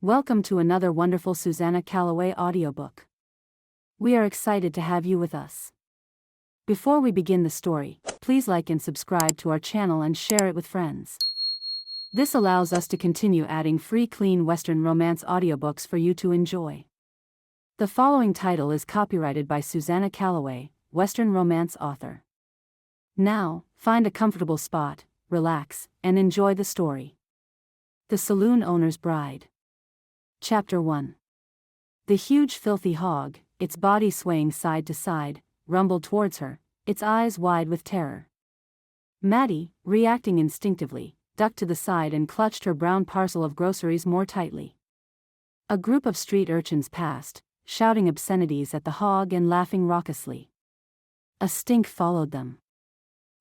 Welcome to another wonderful Susannah Calloway audiobook. We are excited to have you with us. Before we begin the story, please like and subscribe to our channel and share it with friends. This allows us to continue adding free clean Western romance audiobooks for you to enjoy. The following title is copyrighted by Susannah Calloway, Western romance author. Now, find a comfortable spot, relax, and enjoy the story. The Saloon Owner's Bride. Chapter 1. The huge filthy hog, its body swaying side to side, rumbled towards her, its eyes wide with terror. Mattie, reacting instinctively, ducked to the side and clutched her brown parcel of groceries more tightly. A group of street urchins passed, shouting obscenities at the hog and laughing raucously. A stink followed them.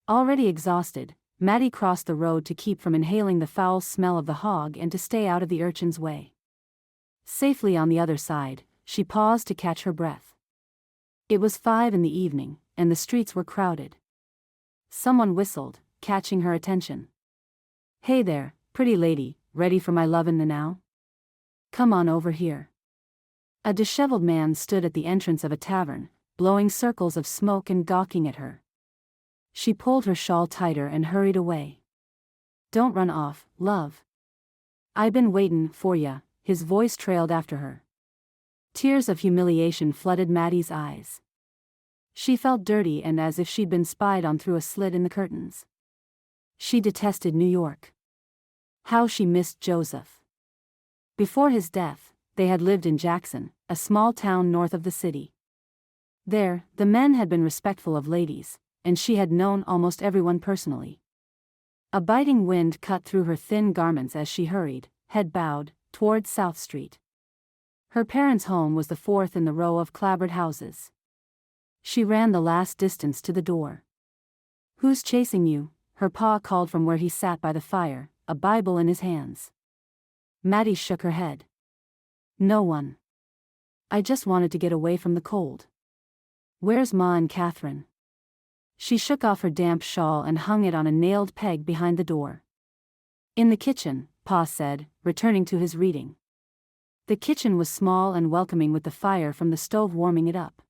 Already exhausted, Mattie crossed the road to keep from inhaling the foul smell of the hog and to stay out of the urchin's way. Safely on the other side, she paused to catch her breath. It was 5 p.m, and the streets were crowded. Someone whistled, catching her attention. "Hey there, pretty lady, ready for my lovin' now? Come on over here." A disheveled man stood at the entrance of a tavern, blowing circles of smoke and gawking at her. She pulled her shawl tighter and hurried away. "Don't run off, love. I been waitin' for ya," his voice trailed after her. Tears of humiliation flooded Mattie's eyes. She felt dirty and as if she'd been spied on through a slit in the curtains. She detested New York. How she missed Joseph. Before his death, they had lived in Jackson, a small town north of the city. There, the men had been respectful of ladies, and she had known almost everyone personally. A biting wind cut through her thin garments as she hurried, head bowed, toward South Street. Her parents' home was the fourth in the row of clapboard houses. She ran the last distance to the door. "Who's chasing you?" her pa called from where he sat by the fire, a Bible in his hands. Mattie shook her head. "No one. I just wanted to get away from the cold. Where's Ma and Catherine?" She shook off her damp shawl and hung it on a nailed peg behind the door. "In the kitchen," Pa said, returning to his reading. The kitchen was small and welcoming with the fire from the stove warming it up.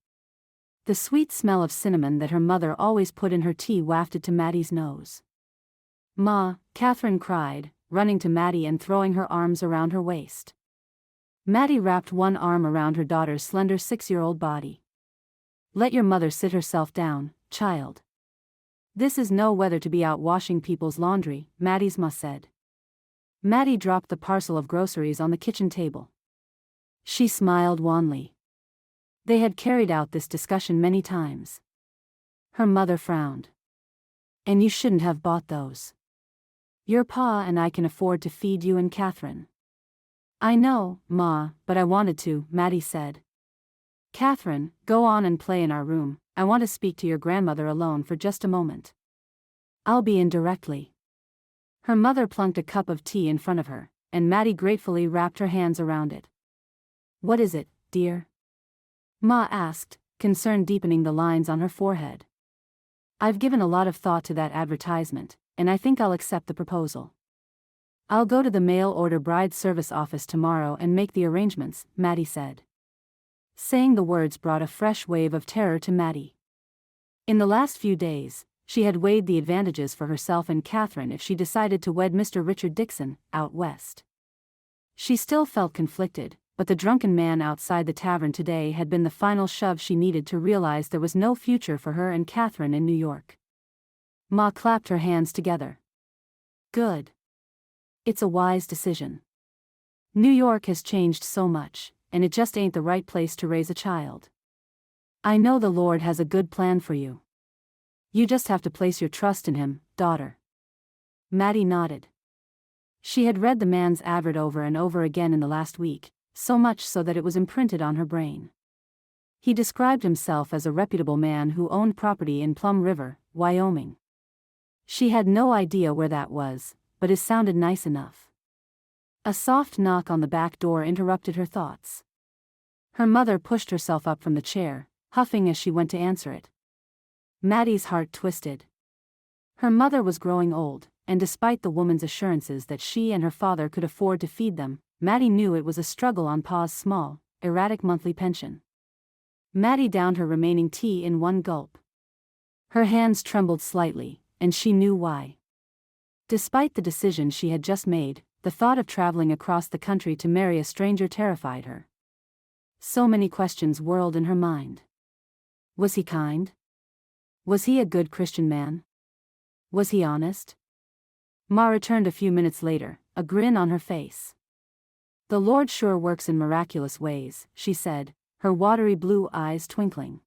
The sweet smell of cinnamon that her mother always put in her tea wafted to Mattie's nose. "Ma," Catherine cried, running to Mattie and throwing her arms around her waist. Mattie wrapped one arm around her daughter's slender 6-year-old body. "Let your mother sit herself down, child. This is no weather to be out washing people's laundry," Mattie's ma said. Mattie dropped the parcel of groceries on the kitchen table. She smiled wanly. They had carried out this discussion many times. Her mother frowned. "And you shouldn't have bought those. Your pa and I can afford to feed you and Catherine." "I know, Ma, but I wanted to," Mattie said. "Catherine, go on and play in our room. I want to speak to your grandmother alone for just a moment." "I'll be in directly." Her mother plunked a cup of tea in front of her, and Mattie gratefully wrapped her hands around it. "What is it, dear?" Ma asked, concern deepening the lines on her forehead. "I've given a lot of thought to that advertisement, and I think I'll accept the proposal. I'll go to the mail-order bride service office tomorrow and make the arrangements," Mattie said. Saying the words brought a fresh wave of terror to Mattie. In the last few days, she had weighed the advantages for herself and Catherine if she decided to wed Mr. Richard Dixon, out west. She still felt conflicted, but the drunken man outside the tavern today had been the final shove she needed to realize there was no future for her and Catherine in New York. Ma clapped her hands together. "Good. It's a wise decision. New York has changed so much, and it just ain't the right place to raise a child. I know the Lord has a good plan for you. You just have to place your trust in Him, daughter." Mattie nodded. She had read the man's advert over and over again in the last week, so much so that it was imprinted on her brain. He described himself as a reputable man who owned property in Plum River, Wyoming. She had no idea where that was, but it sounded nice enough. A soft knock on the back door interrupted her thoughts. Her mother pushed herself up from the chair, huffing as she went to answer it. Mattie's heart twisted. Her mother was growing old, and despite the woman's assurances that she and her father could afford to feed them, Mattie knew it was a struggle on Pa's small, erratic monthly pension. Mattie downed her remaining tea in one gulp. Her hands trembled slightly, and she knew why. Despite the decision she had just made, the thought of traveling across the country to marry a stranger terrified her. So many questions whirled in her mind. Was he kind? Was he a good Christian man? Was he honest? Ma returned a few minutes later, a grin on her face. "The Lord sure works in miraculous ways," she said, her watery blue eyes twinkling.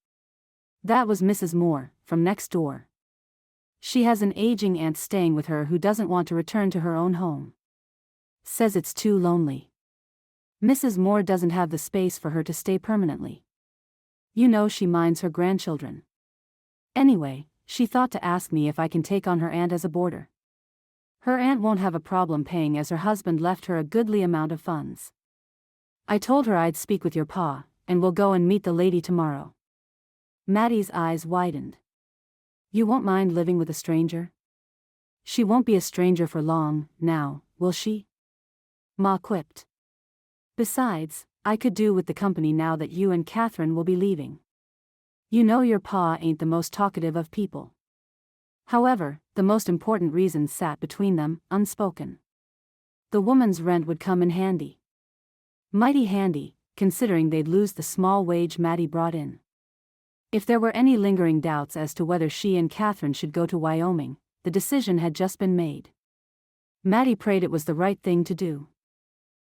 That was Mrs. Moore, from next door. She has an aging aunt staying with her who doesn't want to return to her own home. Says it's too lonely. Mrs. Moore doesn't have the space for her to stay permanently. You know she minds her grandchildren. Anyway, she thought to ask me if I can take on her aunt as a boarder. Her aunt won't have a problem paying as her husband left her a goodly amount of funds. I told her I'd speak with your pa, and we'll go and meet the lady tomorrow." Mattie's eyes widened. "You won't mind living with a stranger?" "She won't be a stranger for long, now, will she?" Ma quipped. "Besides, I could do with the company now that you and Catherine will be leaving. You know your pa ain't the most talkative of people." However, the most important reasons sat between them, unspoken. The woman's rent would come in handy. Mighty handy, considering they'd lose the small wage Mattie brought in. If there were any lingering doubts as to whether she and Catherine should go to Wyoming, the decision had just been made. Mattie prayed it was the right thing to do.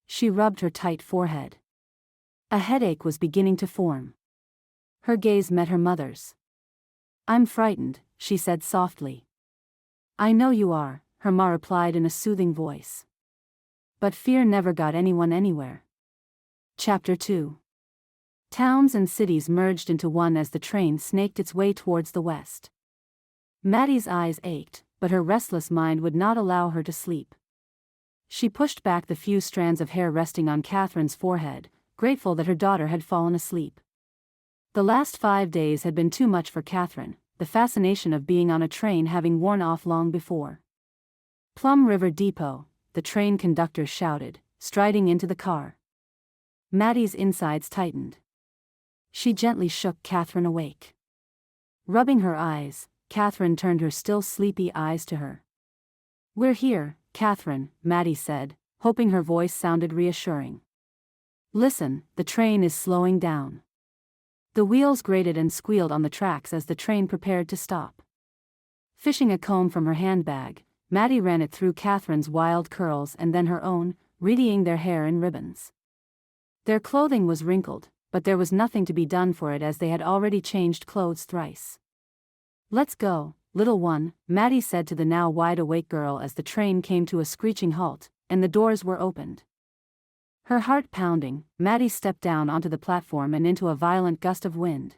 She rubbed her tight forehead. A headache was beginning to form. Her gaze met her mother's. "I'm frightened," she said softly. "I know you are," her ma replied in a soothing voice. But fear never got anyone anywhere. Chapter 2. Towns and cities merged into one as the train snaked its way towards the west. Mattie's eyes ached, but her restless mind would not allow her to sleep. She pushed back the few strands of hair resting on Catherine's forehead, grateful that her daughter had fallen asleep. The last 5 days had been too much for Catherine, the fascination of being on a train having worn off long before. "Plum River Depot," the train conductor shouted, striding into the car. Mattie's insides tightened. She gently shook Catherine awake. Rubbing her eyes, Catherine turned her still sleepy eyes to her. "We're here, Catherine," Mattie said, hoping her voice sounded reassuring. "Listen, the train is slowing down." The wheels grated and squealed on the tracks as the train prepared to stop. Fishing a comb from her handbag, Mattie ran it through Catherine's wild curls and then her own, readying their hair in ribbons. Their clothing was wrinkled, but there was nothing to be done for it as they had already changed clothes thrice. "Let's go, little one," Mattie said to the now wide-awake girl as the train came to a screeching halt, and the doors were opened. Her heart pounding, Mattie stepped down onto the platform and into a violent gust of wind.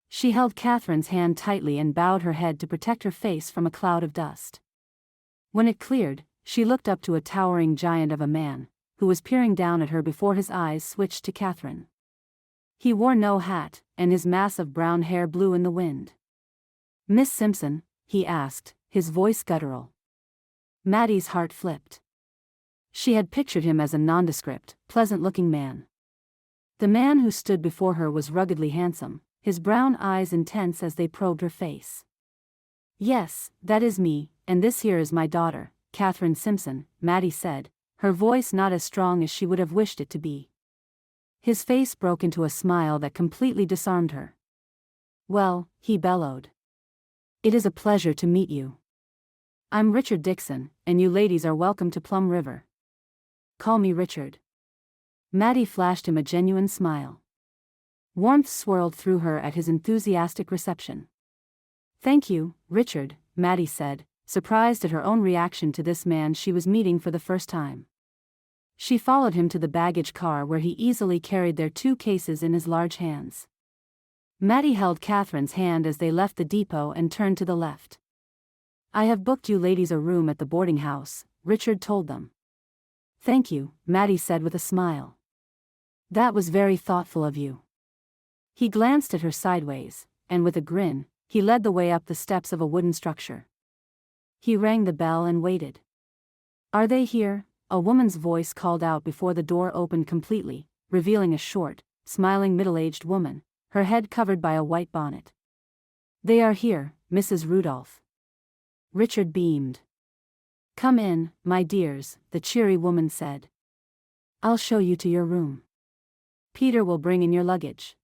She held Catherine's hand tightly and bowed her head to protect her face from a cloud of dust. When it cleared, she looked up to a towering giant of a man, who was peering down at her before his eyes switched to Catherine. He wore no hat, and his mass of brown hair blew in the wind. "Miss Simpson?" he asked, his voice guttural. Mattie's heart flipped. She had pictured him as a nondescript, pleasant-looking man. The man who stood before her was ruggedly handsome, his brown eyes intense as they probed her face. "Yes, that is me, and this here is my daughter, Catherine Simpson," Mattie said, her voice not as strong as she would have wished it to be. His face broke into a smile that completely disarmed her. "Well," he bellowed. "It is a pleasure to meet you. I'm Richard Dixon, and you ladies are welcome to Plum River. Call me Richard." Mattie flashed him a genuine smile. Warmth swirled through her at his enthusiastic reception. "Thank you, Richard," Mattie said, surprised at her own reaction to this man she was meeting for the first time. She followed him to the baggage car where he easily carried their 2 cases in his large hands. Mattie held Catherine's hand as they left the depot and turned to the left. "I have booked you ladies a room at the boarding house," Richard told them. "Thank you," Mattie said with a smile. "That was very thoughtful of you." He glanced at her sideways, and with a grin, he led the way up the steps of a wooden structure. He rang the bell and waited. "Are they here, a woman's voice called out before the door opened completely, revealing a short, smiling middle-aged woman, her head covered by a white bonnet. "They are here, Mrs. Rudolph." Richard beamed. "Come in, my dears," the cheery woman said. "I'll show you to your room. Peter will bring in your luggage.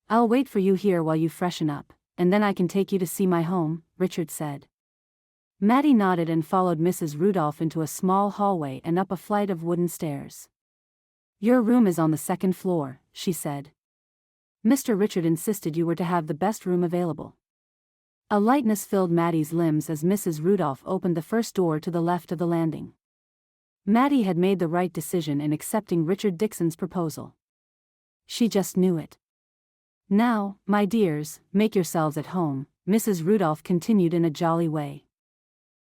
I'll wait for you here while you freshen up, and then I can take you to see my home," Richard said. Mattie nodded and followed Mrs. Rudolph into a small hallway and up a flight of wooden stairs. "Your room is on the second floor," she said. "Mr. Richard insisted you were to have the best room available." A lightness filled Mattie's limbs as Mrs. Rudolph opened the first door to the left of the landing. Mattie had made the right decision in accepting Richard Dixon's proposal. She just knew it. "Now, my dears, make yourselves at home," Mrs. Rudolph continued in a jolly way.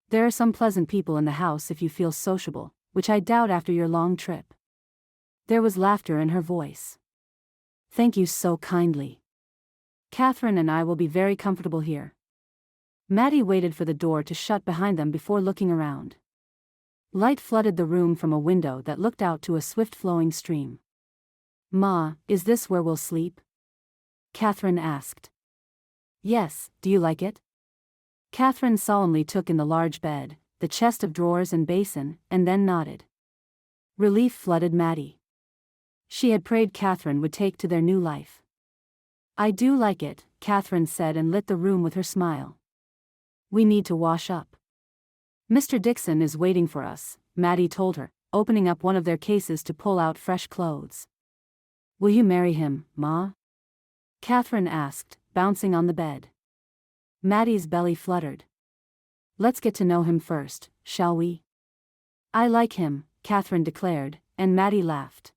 "There are some pleasant people in the house if you feel sociable, which I doubt after your long trip." There was laughter in her voice. "Thank you so kindly. Catherine and I will be very comfortable here." Mattie waited for the door to shut behind them before looking around. Light flooded the room from a window that looked out to a swift-flowing stream. "Ma, is this where we'll sleep?" Catherine asked. "Yes, do you like it?" Catherine solemnly took in the large bed, the chest of drawers and basin, and then nodded. Relief flooded Mattie. She had prayed Catherine would take to their new life. "I do like it," Catherine said and lit the room with her smile. "We need to wash up. Mr. Dixon is waiting for us," Mattie told her, opening up one of their cases to pull out fresh clothes. "Will you marry him, Ma?" Catherine asked, bouncing on the bed. Mattie's belly fluttered. "Let's get to know him first, shall we?" "I like him," Catherine declared, and Mattie laughed.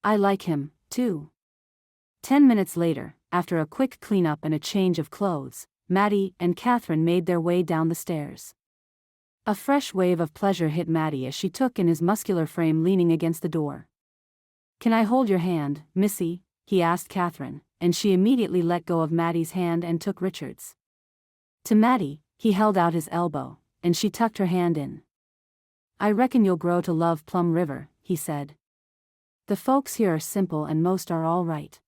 "I like him, too." 10 minutes later, after a quick cleanup and a change of clothes, Mattie and Catherine made their way down the stairs. A fresh wave of pleasure hit Mattie as she took in his muscular frame leaning against the door. "Can I hold your hand, Missy?" he asked Catherine, and she immediately let go of Mattie's hand and took Richard's. To Mattie, he held out his elbow, and she tucked her hand in. "I reckon you'll grow to love Plum River," he said. "The folks here are simple and most are all right.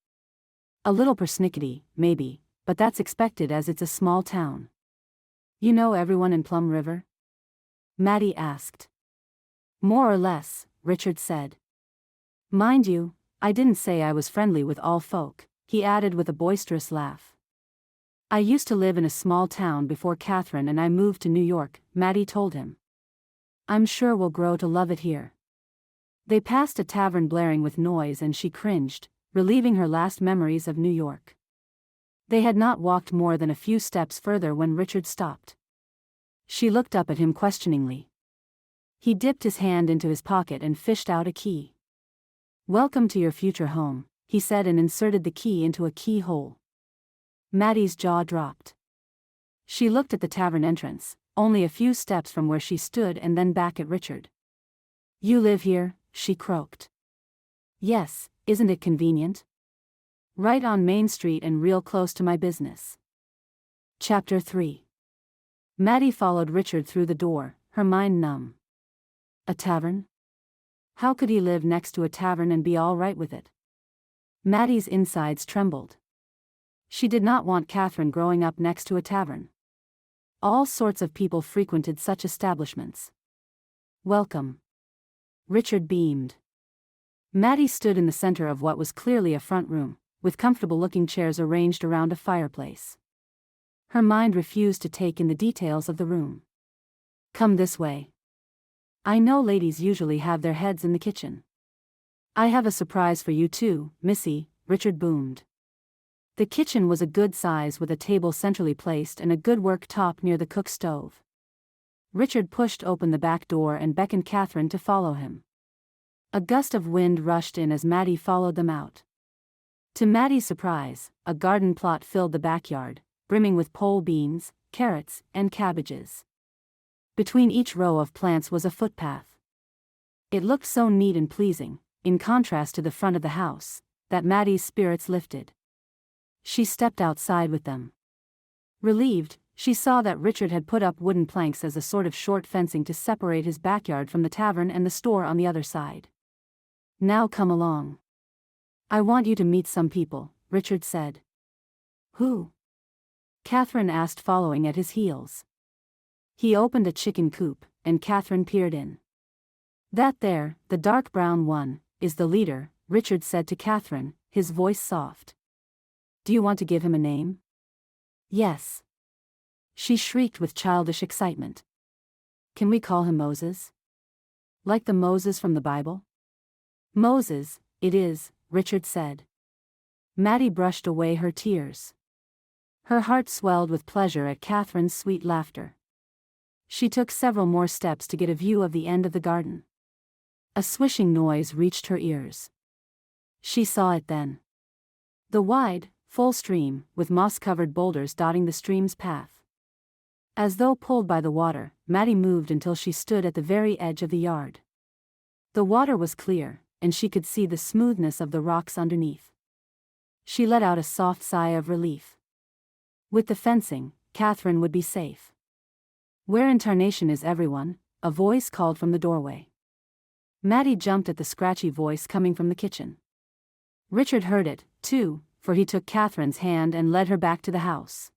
A little persnickety, maybe, but that's expected as it's a small town." "You know everyone in Plum River?" Mattie asked. "More or less," Richard said. "Mind you, I didn't say I was friendly with all folk," he added with a boisterous laugh. "I used to live in a small town before Catherine and I moved to New York," Mattie told him. "I'm sure we'll grow to love it here." They passed a tavern blaring with noise and she cringed, relieving her last memories of New York. They had not walked more than a few steps further when Richard stopped. She looked up at him questioningly. He dipped his hand into his pocket and fished out a key. "Welcome to your future home," he said and inserted the key into a keyhole. Mattie's jaw dropped. She looked at the tavern entrance, only a few steps from where she stood and then back at Richard. "You live here?" she croaked. "Yes, isn't it convenient? Right on Main Street and real close to my business." Chapter 3. Mattie followed Richard through the door, her mind numb. A tavern? How could he live next to a tavern and be all right with it? Mattie's insides trembled. She did not want Catherine growing up next to a tavern. All sorts of people frequented such establishments. "Welcome." Richard beamed. Mattie stood in the center of what was clearly a front room, with comfortable-looking chairs arranged around a fireplace. Her mind refused to take in the details of the room. "Come this way. I know ladies usually have their heads in the kitchen." "I have a surprise for you too, Missy," Richard boomed. The kitchen was a good size with a table centrally placed and a good work top near the cook stove. Richard pushed open the back door and beckoned Catherine to follow him. A gust of wind rushed in as Mattie followed them out. To Mattie's surprise, a garden plot filled the backyard, brimming with pole beans, carrots, and cabbages. Between each row of plants was a footpath. It looked so neat and pleasing, in contrast to the front of the house, that Mattie's spirits lifted. She stepped outside with them. Relieved, She saw that Richard had put up wooden planks as a sort of short fencing to separate his backyard from the tavern and the store on the other side. "Now come along. I want you to meet some people," Richard said. "Who?" Catherine asked, following at his heels. He opened a chicken coop, and Catherine peered in. "That there, the dark brown one, is the leader," Richard said to Catherine, his voice soft. "Do you want to give him a name?" "Yes," she shrieked with childish excitement. "Can we call him Moses? Like the Moses from the Bible?" "Moses, it is," Richard said. Mattie brushed away her tears. Her heart swelled with pleasure at Catherine's sweet laughter. She took several more steps to get a view of the end of the garden. A swishing noise reached her ears. She saw it then. The wide, full stream, with moss-covered boulders dotting the stream's path. As though pulled by the water, Mattie moved until she stood at the very edge of the yard. The water was clear, and she could see the smoothness of the rocks underneath. She let out a soft sigh of relief. With the fencing, Catherine would be safe. "Where in tarnation is everyone?" a voice called from the doorway. Mattie jumped at the scratchy voice coming from the kitchen. Richard heard it, too, for he took Catherine's hand and led her back to the house.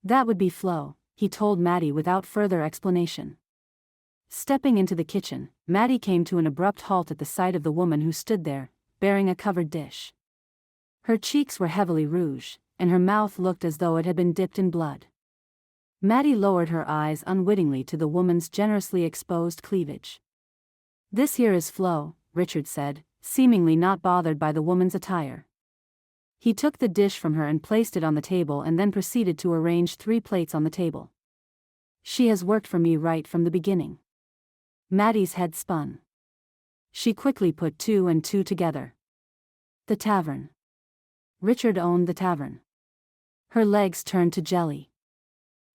"That would be Flo," he told Mattie without further explanation. Stepping into the kitchen, Mattie came to an abrupt halt at the sight of the woman who stood there, bearing a covered dish. Her cheeks were heavily rouged, and her mouth looked as though it had been dipped in blood. Mattie lowered her eyes unwittingly to the woman's generously exposed cleavage. "This here is Flo," Richard said, seemingly not bothered by the woman's attire. He took the dish from her and placed it on the table and then proceeded to arrange 3 plates on the table. "She has worked for me right from the beginning." Mattie's head spun. She quickly put 2 and 2 together. The tavern. Richard owned the tavern. Her legs turned to jelly.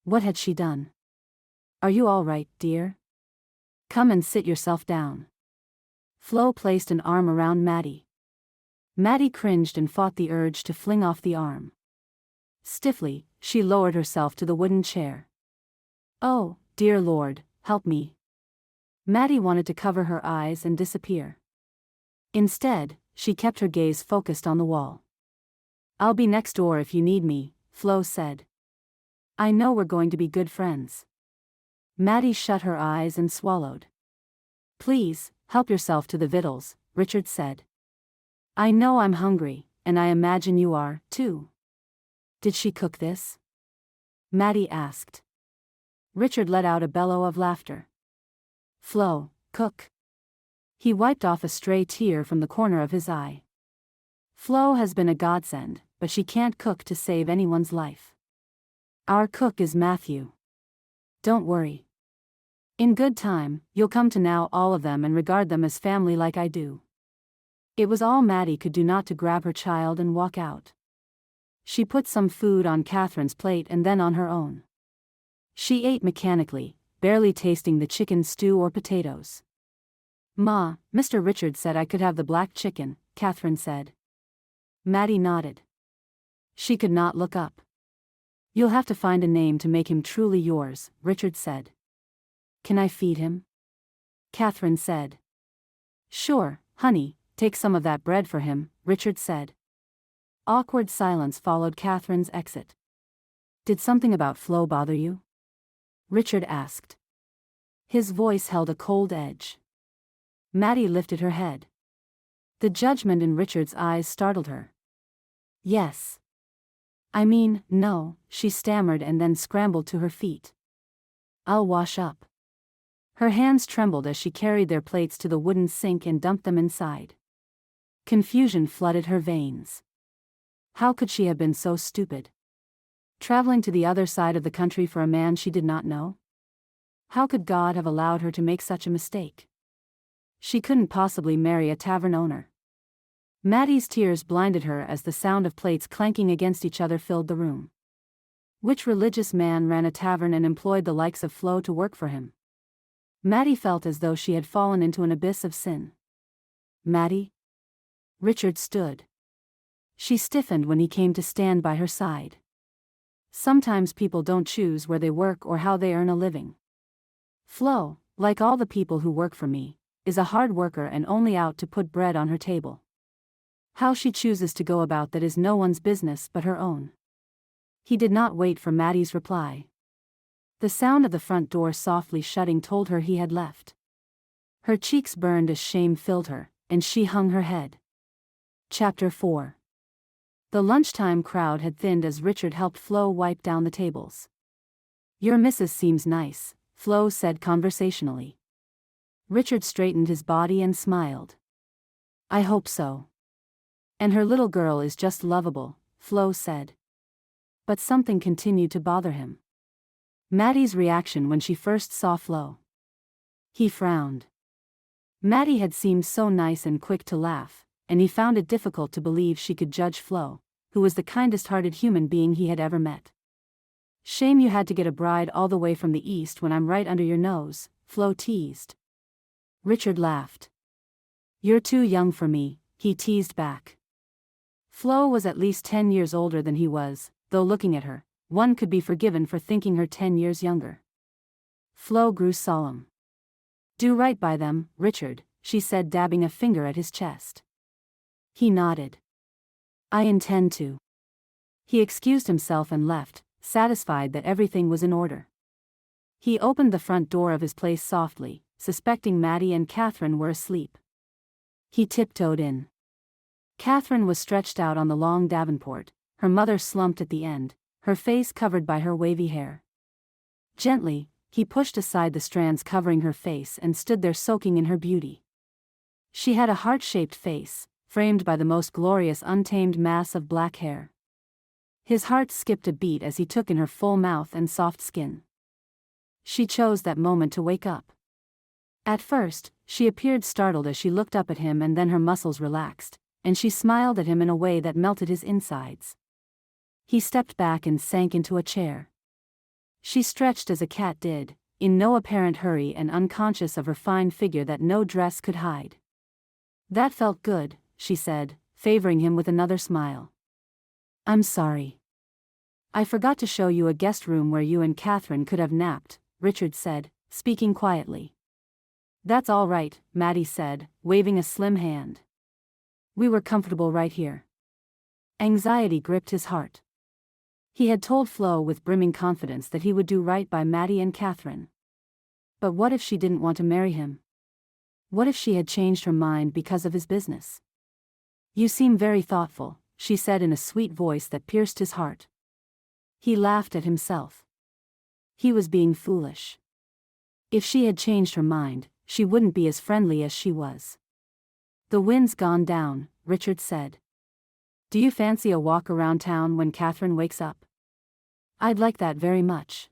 What had she done? "Are you all right, dear? Come and sit yourself down." Flo placed an arm around Mattie. Mattie cringed and fought the urge to fling off the arm. Stiffly, she lowered herself to the wooden chair. "Oh, dear Lord, help me." Mattie wanted to cover her eyes and disappear. Instead, she kept her gaze focused on the wall. "I'll be next door if you need me," Flo said. "I know we're going to be good friends." Mattie shut her eyes and swallowed. "Please, help yourself to the victuals," Richard said. "I know I'm hungry, and I imagine you are, too." "Did she cook this?" Mattie asked. Richard let out a bellow of laughter. "Flo, cook." He wiped off a stray tear from the corner of his eye. "Flo has been a godsend, but she can't cook to save anyone's life. Our cook is Matthew. Don't worry. In good time, you'll come to know all of them and regard them as family like I do." It was all Mattie could do not to grab her child and walk out. She put some food on Catherine's plate and then on her own. She ate mechanically, barely tasting the chicken stew or potatoes. "Ma, Mr. Richard said I could have the black chicken," Catherine said. Mattie nodded. She could not look up. "You'll have to find a name to make him truly yours," Richard said. "Can I feed him?" Catherine said. "Sure, honey, take some of that bread for him," Richard said. Awkward silence followed Catherine's exit. "Did something about Flo bother you?" Richard asked. His voice held a cold edge. Mattie lifted her head. The judgment in Richard's eyes startled her. "Yes. I mean, no," she stammered and then scrambled to her feet. "I'll wash up." Her hands trembled as she carried their plates to the wooden sink and dumped them inside. Confusion flooded her veins. How could she have been so stupid? Traveling to the other side of the country for a man she did not know? How could God have allowed her to make such a mistake? She couldn't possibly marry a tavern owner. Mattie's tears blinded her as the sound of plates clanking against each other filled the room. Which religious man ran a tavern and employed the likes of Flo to work for him? Mattie felt as though she had fallen into an abyss of sin. "Mattie?" Richard stood. She stiffened when he came to stand by her side. Sometimes people don't choose where they work or how they earn a living. Flo, like all the people who work for me, is a hard worker and only out to put bread on her table. How she chooses to go about that is no one's business but her own. He did not wait for Mattie's reply. The sound of the front door softly shutting told her he had left. Her cheeks burned as shame filled her, and she hung her head. Chapter 4. The lunchtime crowd had thinned as Richard helped Flo wipe down the tables. "Your missus seems nice," Flo said conversationally. Richard straightened his body and smiled. "I hope so. And her little girl is just lovable," Flo said. But something continued to bother him. Mattie's reaction when she first saw Flo. He frowned. Mattie had seemed so nice and quick to laugh, and he found it difficult to believe she could judge Flo, who was the kindest-hearted human being he had ever met. "Shame you had to get a bride all the way from the east when I'm right under your nose," Flo teased. Richard laughed. "You're too young for me," he teased back. Flo was at least 10 years older than he was, though looking at her, one could be forgiven for thinking her 10 years younger. Flo grew solemn. "Do right by them, Richard," she said, dabbing a finger at his chest. He nodded. "I intend to." He excused himself and left, satisfied that everything was in order. He opened the front door of his place softly, suspecting Mattie and Catherine were asleep. He tiptoed in. Catherine was stretched out on the long davenport, her mother slumped at the end, her face covered by her wavy hair. Gently, he pushed aside the strands covering her face and stood there soaking in her beauty. She had a heart-shaped face, framed by the most glorious untamed mass of black hair. His heart skipped a beat as he took in her full mouth and soft skin. She chose that moment to wake up. At first, she appeared startled as she looked up at him, and then her muscles relaxed, and she smiled at him in a way that melted his insides. He stepped back and sank into a chair. She stretched as a cat did, in no apparent hurry and unconscious of her fine figure that no dress could hide. "That felt good," she said, favoring him with another smile. "I'm sorry. I forgot to show you a guest room where you and Catherine could have napped," Richard said, speaking quietly. "That's all right," Mattie said, waving a slim hand. "We were comfortable right here." Anxiety gripped his heart. He had told Flo with brimming confidence that he would do right by Mattie and Catherine. But what if she didn't want to marry him? What if she had changed her mind because of his business? "You seem very thoughtful," she said in a sweet voice that pierced his heart. He laughed at himself. He was being foolish. If she had changed her mind, she wouldn't be as friendly as she was. "The wind's gone down," Richard said. "Do you fancy a walk around town when Catherine wakes up?" "I'd like that very much."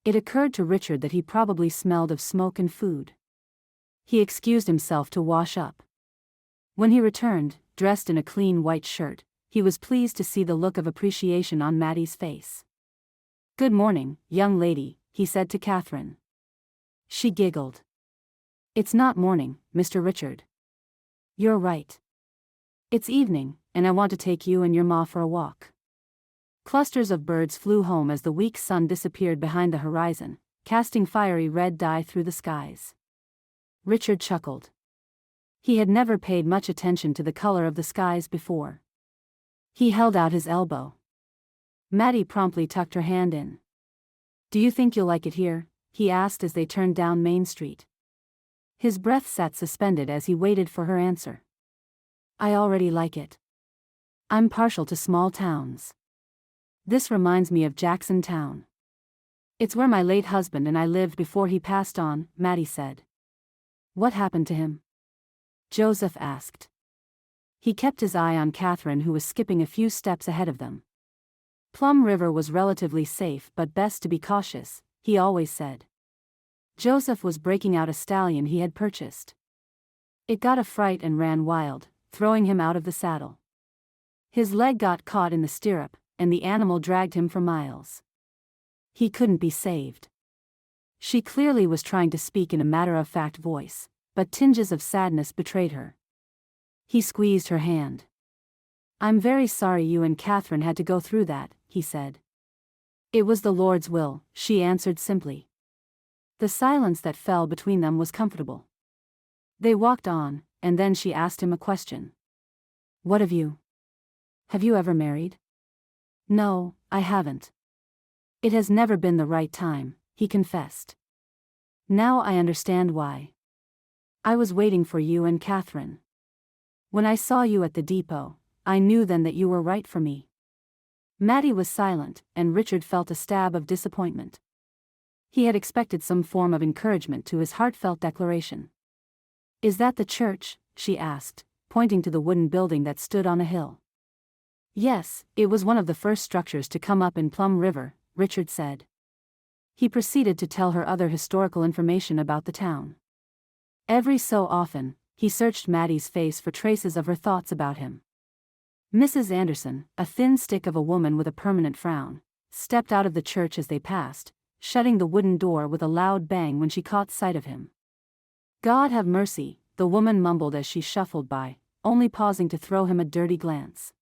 It occurred to Richard that he probably smelled of smoke and food. He excused himself to wash up. When he returned, dressed in a clean white shirt, he was pleased to see the look of appreciation on Mattie's face. "Good morning, young lady," he said to Catherine. She giggled. "It's not morning, Mr. Richard." "You're right. It's evening, and I want to take you and your ma for a walk." Clusters of birds flew home as the weak sun disappeared behind the horizon, casting fiery red dye through the skies. Richard chuckled. He had never paid much attention to the color of the skies before. He held out his elbow. Mattie promptly tucked her hand in. "Do you think you'll like it here?" he asked as they turned down Main Street. His breath sat suspended as he waited for her answer. "I already like it. I'm partial to small towns. This reminds me of Jackson Town. It's where my late husband and I lived before he passed on," Mattie said. "What happened to him?" Joseph asked. He kept his eye on Catherine, who was skipping a few steps ahead of them. Plum River was relatively safe, but best to be cautious, he always said. Joseph was breaking out a stallion he had purchased. It got a fright and ran wild, throwing him out of the saddle. His leg got caught in the stirrup, and the animal dragged him for miles. He couldn't be saved. She clearly was trying to speak in a matter-of-fact voice, but tinges of sadness betrayed her. He squeezed her hand. "I'm very sorry you and Catherine had to go through that," he said. It was the Lord's will, she answered simply. The silence that fell between them was comfortable. They walked on, and then she asked him a question. What have you? Have you ever married? No, I haven't. It has never been the right time, he confessed. Now I understand why. I was waiting for you and Catherine. When I saw you at the depot, I knew then that you were right for me. Mattie was silent, and Richard felt a stab of disappointment. He had expected some form of encouragement to his heartfelt declaration. Is that the church? She asked, pointing to the wooden building that stood on a hill. Yes, it was one of the first structures to come up in Plum River, Richard said. He proceeded to tell her other historical information about the town. Every so often, he searched Mattie's face for traces of her thoughts about him. Mrs. Anderson, a thin stick of a woman with a permanent frown, stepped out of the church as they passed, shutting the wooden door with a loud bang when she caught sight of him. God have mercy, the woman mumbled as she shuffled by, only pausing to throw him a dirty glance.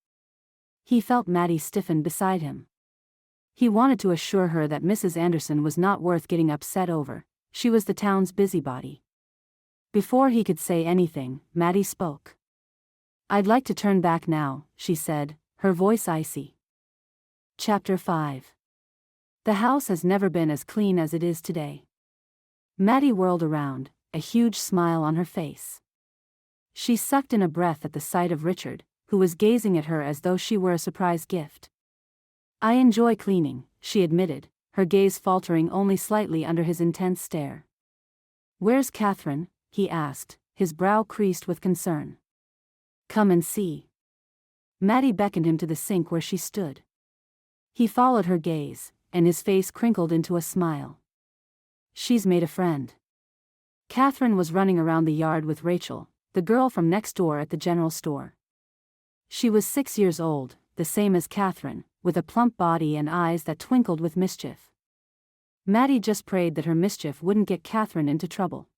He felt Mattie stiffen beside him. He wanted to assure her that Mrs. Anderson was not worth getting upset over, she was the town's busybody. Before he could say anything, Mattie spoke. I'd like to turn back now, she said, her voice icy. Chapter 5. The house has never been as clean as it is today. Mattie whirled around, a huge smile on her face. She sucked in a breath at the sight of Richard, who was gazing at her as though she were a surprise gift. I enjoy cleaning, she admitted, her gaze faltering only slightly under his intense stare. Where's Catherine? He asked, his brow creased with concern. Come and see. Mattie beckoned him to the sink where she stood. He followed her gaze, and his face crinkled into a smile. She's made a friend. Catherine was running around the yard with Rachel, the girl from next door at the general store. She was 6 years old, the same as Catherine, with a plump body and eyes that twinkled with mischief. Mattie just prayed that her mischief wouldn't get Catherine into trouble.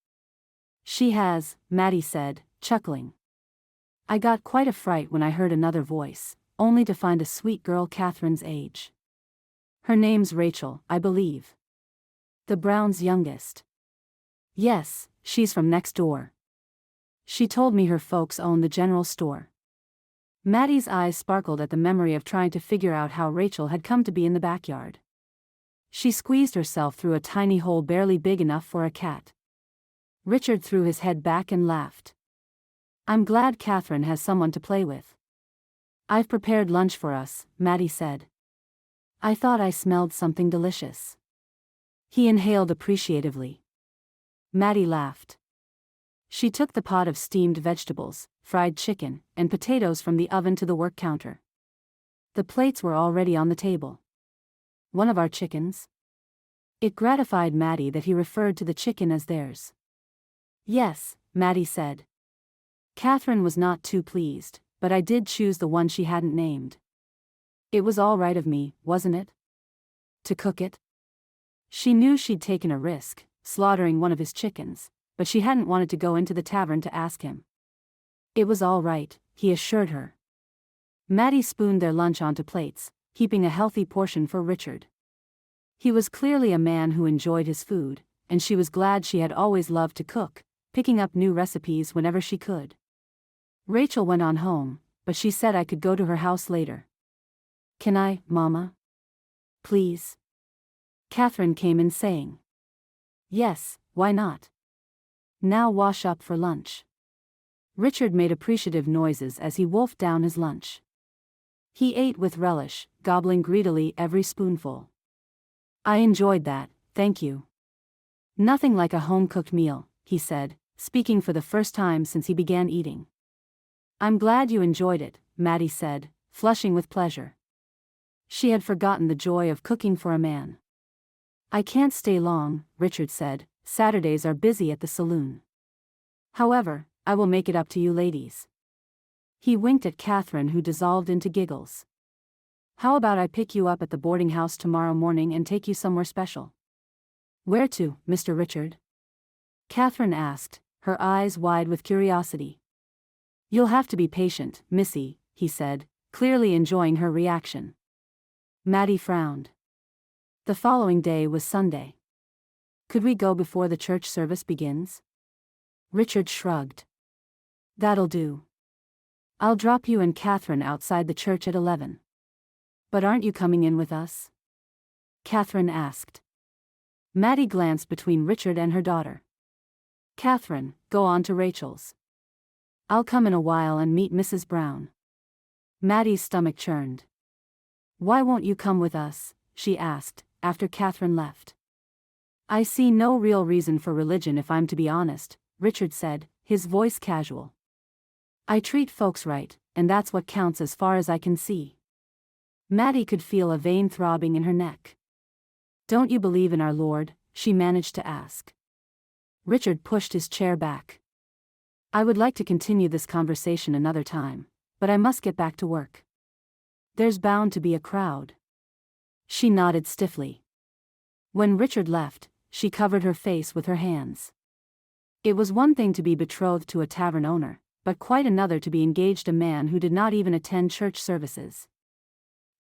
She has, Mattie said, chuckling. I got quite a fright when I heard another voice, only to find a sweet girl Catherine's age. Her name's Rachel, I believe. The Browns' youngest. Yes, she's from next door. She told me her folks own the general store. Mattie's eyes sparkled at the memory of trying to figure out how Rachel had come to be in the backyard. She squeezed herself through a tiny hole barely big enough for a cat. Richard threw his head back and laughed. I'm glad Catherine has someone to play with. I've prepared lunch for us, Mattie said. I thought I smelled something delicious. He inhaled appreciatively. Mattie laughed. She took the pot of steamed vegetables, fried chicken, and potatoes from the oven to the work counter. The plates were already on the table. One of our chickens? It gratified Mattie that he referred to the chicken as theirs. Yes, Mattie said. Catherine was not too pleased, but I did choose the one she hadn't named. It was all right of me, wasn't it? To cook it? She knew she'd taken a risk, slaughtering one of his chickens, but she hadn't wanted to go into the tavern to ask him. It was all right, he assured her. Mattie spooned their lunch onto plates, heaping a healthy portion for Richard. He was clearly a man who enjoyed his food, and she was glad she had always loved to cook, picking up new recipes whenever she could. Rachel went on home, but she said I could go to her house later. Can I, Mama? Please? Catherine came in saying. Yes, why not? Now wash up for lunch. Richard made appreciative noises as he wolfed down his lunch. He ate with relish, gobbling greedily every spoonful. I enjoyed that, thank you. Nothing like a home-cooked meal, he said, speaking for the first time since he began eating. I'm glad you enjoyed it, Mattie said, flushing with pleasure. She had forgotten the joy of cooking for a man. I can't stay long, Richard said, Saturdays are busy at the saloon. However, I will make it up to you ladies. He winked at Catherine, who dissolved into giggles. How about I pick you up at the boarding house tomorrow morning and take you somewhere special? Where to, Mr. Richard? Catherine asked, her eyes wide with curiosity. You'll have to be patient, Missy, he said, clearly enjoying her reaction. Mattie frowned. The following day was Sunday. Could we go before the church service begins? Richard shrugged. That'll do. I'll drop you and Catherine outside the church at 11. But aren't you coming in with us? Catherine asked. Mattie glanced between Richard and her daughter. Catherine, go on to Rachel's. I'll come in a while and meet Mrs. Brown. Mattie's stomach churned. Why won't you come with us? She asked, after Catherine left. I see no real reason for religion if I'm to be honest, Richard said, his voice casual. I treat folks right, and that's what counts as far as I can see. Mattie could feel a vein throbbing in her neck. Don't you believe in our Lord? She managed to ask. Richard pushed his chair back. I would like to continue this conversation another time, but I must get back to work. There's bound to be a crowd. She nodded stiffly. When Richard left, she covered her face with her hands. It was one thing to be betrothed to a tavern owner, but quite another to be engaged to a man who did not even attend church services.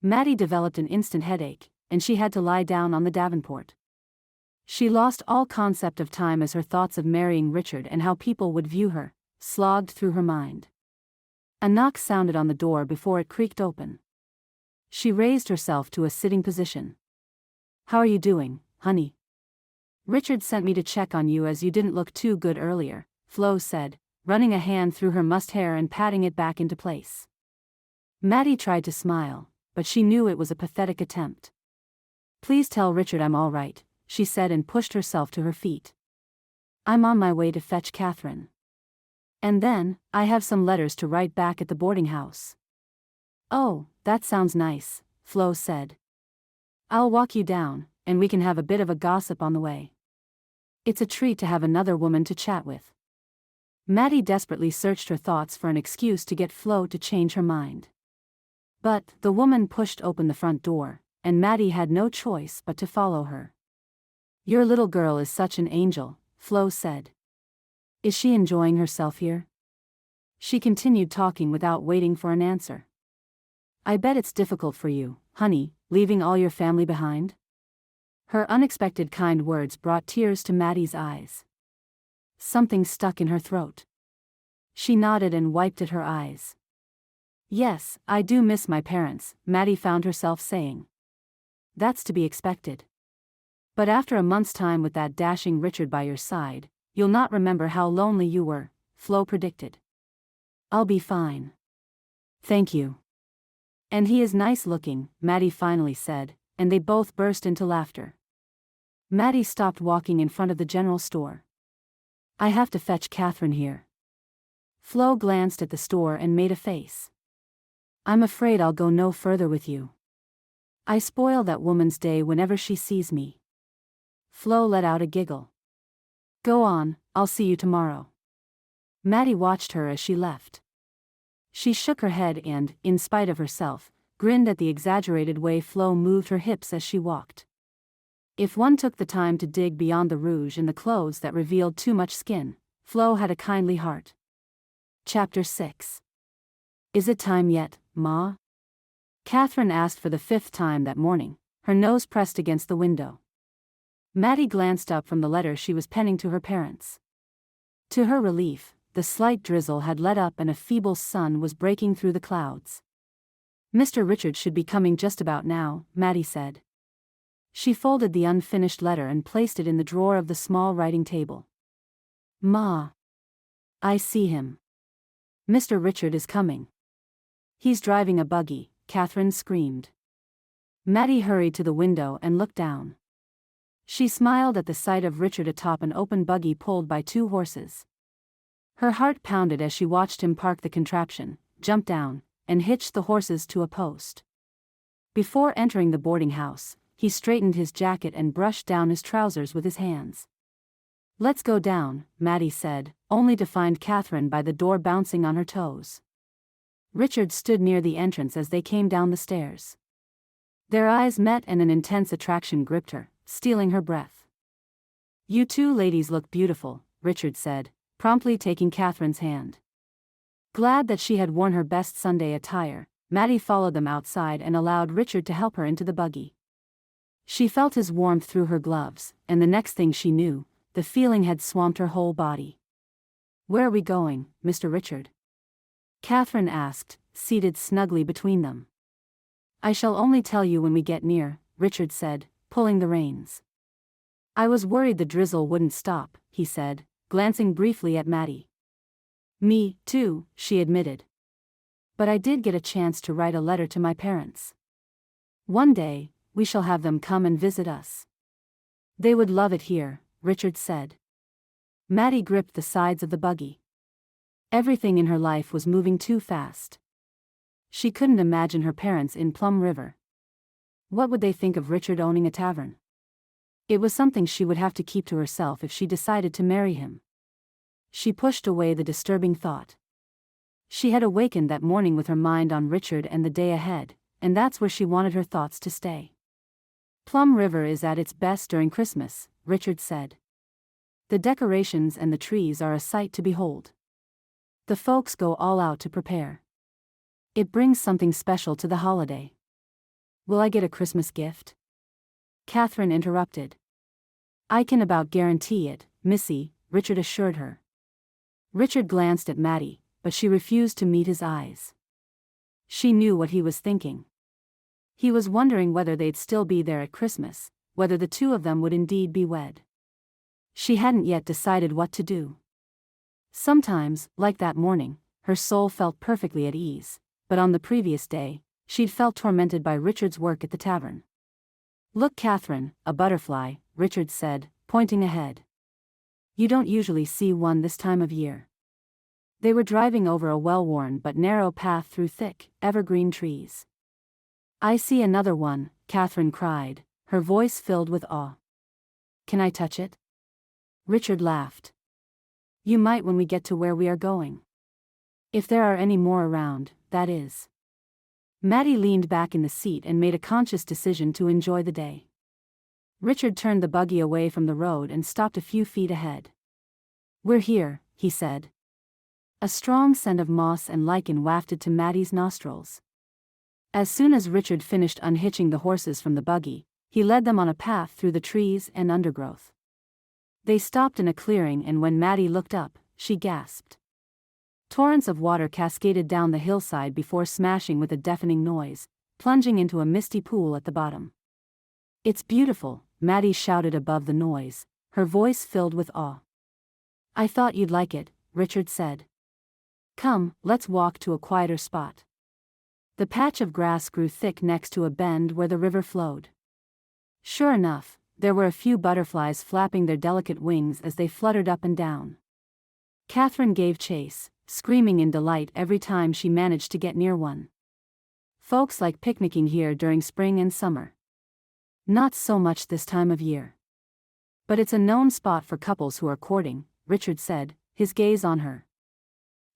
Mattie developed an instant headache, and she had to lie down on the davenport. She lost all concept of time as her thoughts of marrying Richard and how people would view her slogged through her mind. A knock sounded on the door before it creaked open. She raised herself to a sitting position. How are you doing, honey? Richard sent me to check on you as you didn't look too good earlier, Flo said, running a hand through her mussed hair and patting it back into place. Mattie tried to smile, but she knew it was a pathetic attempt. Please tell Richard I'm all right, she said and pushed herself to her feet. I'm on my way to fetch Catherine. And then, I have some letters to write back at the boarding house. Oh, that sounds nice, Flo said. I'll walk you down, and we can have a bit of a gossip on the way. It's a treat to have another woman to chat with. Mattie desperately searched her thoughts for an excuse to get Flo to change her mind. But the woman pushed open the front door, and Mattie had no choice but to follow her. Your little girl is such an angel, Flo said. Is she enjoying herself here? She continued talking without waiting for an answer. I bet it's difficult for you, honey, leaving all your family behind? Her unexpected kind words brought tears to Mattie's eyes. Something stuck in her throat. She nodded and wiped at her eyes. Yes, I do miss my parents, Mattie found herself saying. That's to be expected. But after a month's time with that dashing Richard by your side, you'll not remember how lonely you were, Flo predicted. I'll be fine. Thank you. And he is nice looking, Mattie finally said, and they both burst into laughter. Mattie stopped walking in front of the general store. I have to fetch Catherine here. Flo glanced at the store and made a face. I'm afraid I'll go no further with you. I spoil that woman's day whenever she sees me. Flo let out a giggle. Go on, I'll see you tomorrow. Mattie watched her as she left. She shook her head and, in spite of herself, grinned at the exaggerated way Flo moved her hips as she walked. If one took the time to dig beyond the rouge in the clothes that revealed too much skin, Flo had a kindly heart. Chapter 6. Is it time yet, Ma? Catherine asked for the 5th time that morning, her nose pressed against the window. Mattie glanced up from the letter she was penning to her parents. To her relief, the slight drizzle had let up and a feeble sun was breaking through the clouds. Mr. Richard should be coming just about now, Mattie said. She folded the unfinished letter and placed it in the drawer of the small writing table. Ma. I see him. Mr. Richard is coming. He's driving a buggy, Catherine screamed. Mattie hurried to the window and looked down. She smiled at the sight of Richard atop an open buggy pulled by 2 horses. Her heart pounded as she watched him park the contraption, jump down, and hitch the horses to a post. Before entering the boarding house, he straightened his jacket and brushed down his trousers with his hands. Let's go down, Mattie said, only to find Catherine by the door bouncing on her toes. Richard stood near the entrance as they came down the stairs. Their eyes met and an intense attraction gripped her, stealing her breath. You 2 ladies look beautiful, Richard said, promptly taking Catherine's hand. Glad that she had worn her best Sunday attire, Mattie followed them outside and allowed Richard to help her into the buggy. She felt his warmth through her gloves, and the next thing she knew, the feeling had swamped her whole body. "Where are we going, Mr. Richard?" Catherine asked, seated snugly between them. "I shall only tell you when we get near," Richard said, pulling the reins. "I was worried the drizzle wouldn't stop," he said, glancing briefly at Mattie. "Me, too," she admitted. "But I did get a chance to write a letter to my parents. One day, we shall have them come and visit us. They would love it here," Richard said. Mattie gripped the sides of the buggy. Everything in her life was moving too fast. She couldn't imagine her parents in Plum River. What would they think of Richard owning a tavern? It was something she would have to keep to herself if she decided to marry him. She pushed away the disturbing thought. She had awakened that morning with her mind on Richard and the day ahead, and that's where she wanted her thoughts to stay. "Plum River is at its best during Christmas," Richard said. "The decorations and the trees are a sight to behold. The folks go all out to prepare. It brings something special to the holiday." "Will I get a Christmas gift?" Catherine interrupted. "I can about guarantee it, Missy," Richard assured her. Richard glanced at Mattie, but she refused to meet his eyes. She knew what he was thinking. He was wondering whether they'd still be there at Christmas, whether the two of them would indeed be wed. She hadn't yet decided what to do. Sometimes, like that morning, her soul felt perfectly at ease, but on the previous day, she'd felt tormented by Richard's work at the tavern. "Look, Catherine, a butterfly," Richard said, pointing ahead. "You don't usually see one this time of year." They were driving over a well-worn but narrow path through thick, evergreen trees. "I see another one," Catherine cried, her voice filled with awe. "Can I touch it?" Richard laughed. "You might when we get to where we are going. If there are any more around, that is." Mattie leaned back in the seat and made a conscious decision to enjoy the day. Richard turned the buggy away from the road and stopped a few feet ahead. "We're here," he said. A strong scent of moss and lichen wafted to Mattie's nostrils. As soon as Richard finished unhitching the horses from the buggy, he led them on a path through the trees and undergrowth. They stopped in a clearing, and when Mattie looked up, she gasped. Torrents of water cascaded down the hillside before smashing with a deafening noise, plunging into a misty pool at the bottom. "It's beautiful," Mattie shouted above the noise, her voice filled with awe. "I thought you'd like it," Richard said. "Come, let's walk to a quieter spot." The patch of grass grew thick next to a bend where the river flowed. Sure enough, there were a few butterflies flapping their delicate wings as they fluttered up and down. Catherine gave chase, screaming in delight every time she managed to get near one. Folks like picnicking here during spring and summer. Not so much this time of year. But it's a known spot for couples who are courting, Richard said, his gaze on her.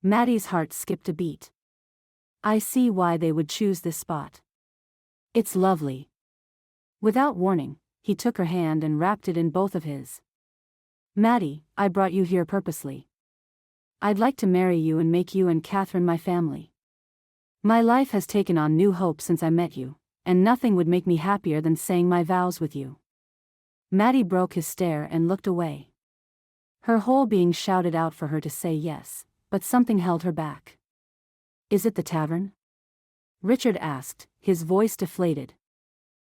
Mattie's heart skipped a beat. "I see why they would choose this spot. It's lovely." Without warning, he took her hand and wrapped it in both of his. "Mattie, I brought you here purposely. I'd like to marry you and make you and Catherine my family. My life has taken on new hope since I met you, and nothing would make me happier than saying my vows with you." Mattie broke his stare and looked away. Her whole being shouted out for her to say yes, but something held her back. "Is it the tavern?" Richard asked, his voice deflated.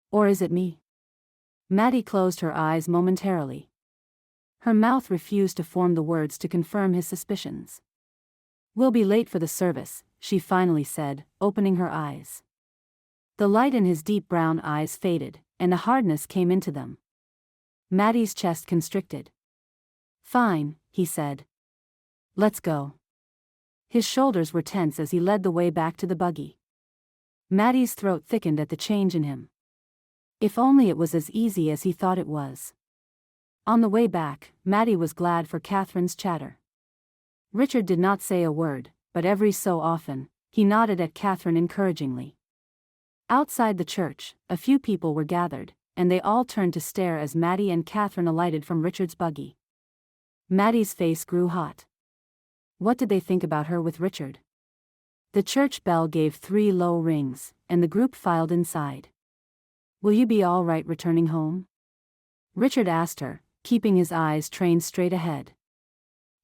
"Or is it me?" Mattie closed her eyes momentarily. Her mouth refused to form the words to confirm his suspicions. "We'll be late for the service," she finally said, opening her eyes. The light in his deep brown eyes faded, and a hardness came into them. Mattie's chest constricted. "Fine," he said. "Let's go." His shoulders were tense as he led the way back to the buggy. Mattie's throat thickened at the change in him. If only it was as easy as he thought it was. On the way back, Mattie was glad for Catherine's chatter. Richard did not say a word, but every so often, he nodded at Catherine encouragingly. Outside the church, a few people were gathered, and they all turned to stare as Mattie and Catherine alighted from Richard's buggy. Mattie's face grew hot. What did they think about her with Richard? The church bell gave 3 low rings, and the group filed inside. Will you be all right returning home? Richard asked her, keeping his eyes trained straight ahead.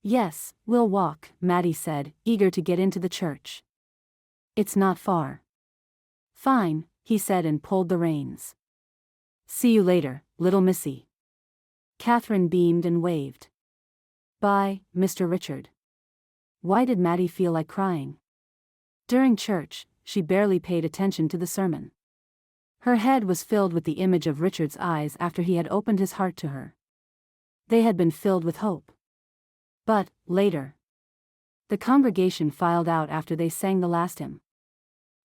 Yes, we'll walk, Mattie said, eager to get into the church. It's not far. Fine, he said and pulled the reins. See you later, little missy. Catherine beamed and waved. Bye, Mr. Richard. Why did Mattie feel like crying? During church, she barely paid attention to the sermon. Her head was filled with the image of Richard's eyes after he had opened his heart to her. They had been filled with hope. But, later, the congregation filed out after they sang the last hymn.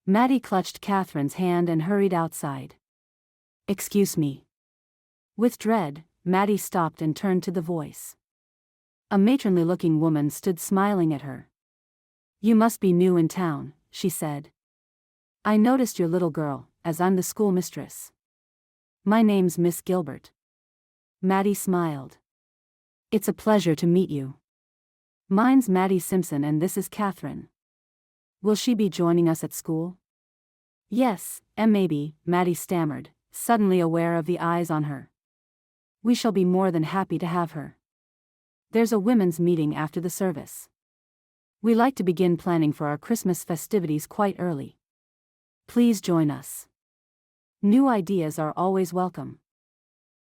Mattie clutched Catherine's hand and hurried outside. Excuse me. With dread, Mattie stopped and turned to the voice. A matronly-looking woman stood smiling at her. You must be new in town, she said. I noticed your little girl, as I'm the schoolmistress. My name's Miss Gilbert. Mattie smiled. It's a pleasure to meet you. Mine's Mattie Simpson and this is Catherine. Will she be joining us at school? Yes, maybe, Mattie stammered, suddenly aware of the eyes on her. We shall be more than happy to have her. There's a women's meeting after the service. We like to begin planning for our Christmas festivities quite early. Please join us. New ideas are always welcome.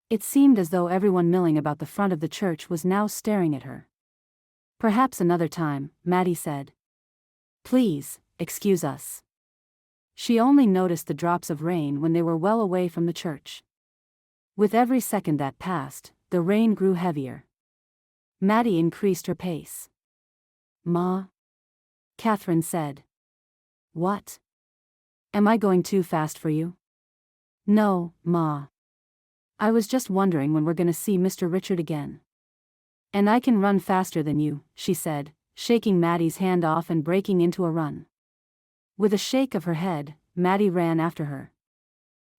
It seemed as though everyone milling about the front of the church was now staring at her. Perhaps another time, Mattie said. Please, excuse us. She only noticed the drops of rain when they were well away from the church. With every second that passed, the rain grew heavier. Mattie increased her pace. Ma? Catherine said. What? Am I going too fast for you? No, Ma. I was just wondering when we're going to see Mr. Richard again. And I can run faster than you, she said, shaking Mattie's hand off and breaking into a run. With a shake of her head, Mattie ran after her.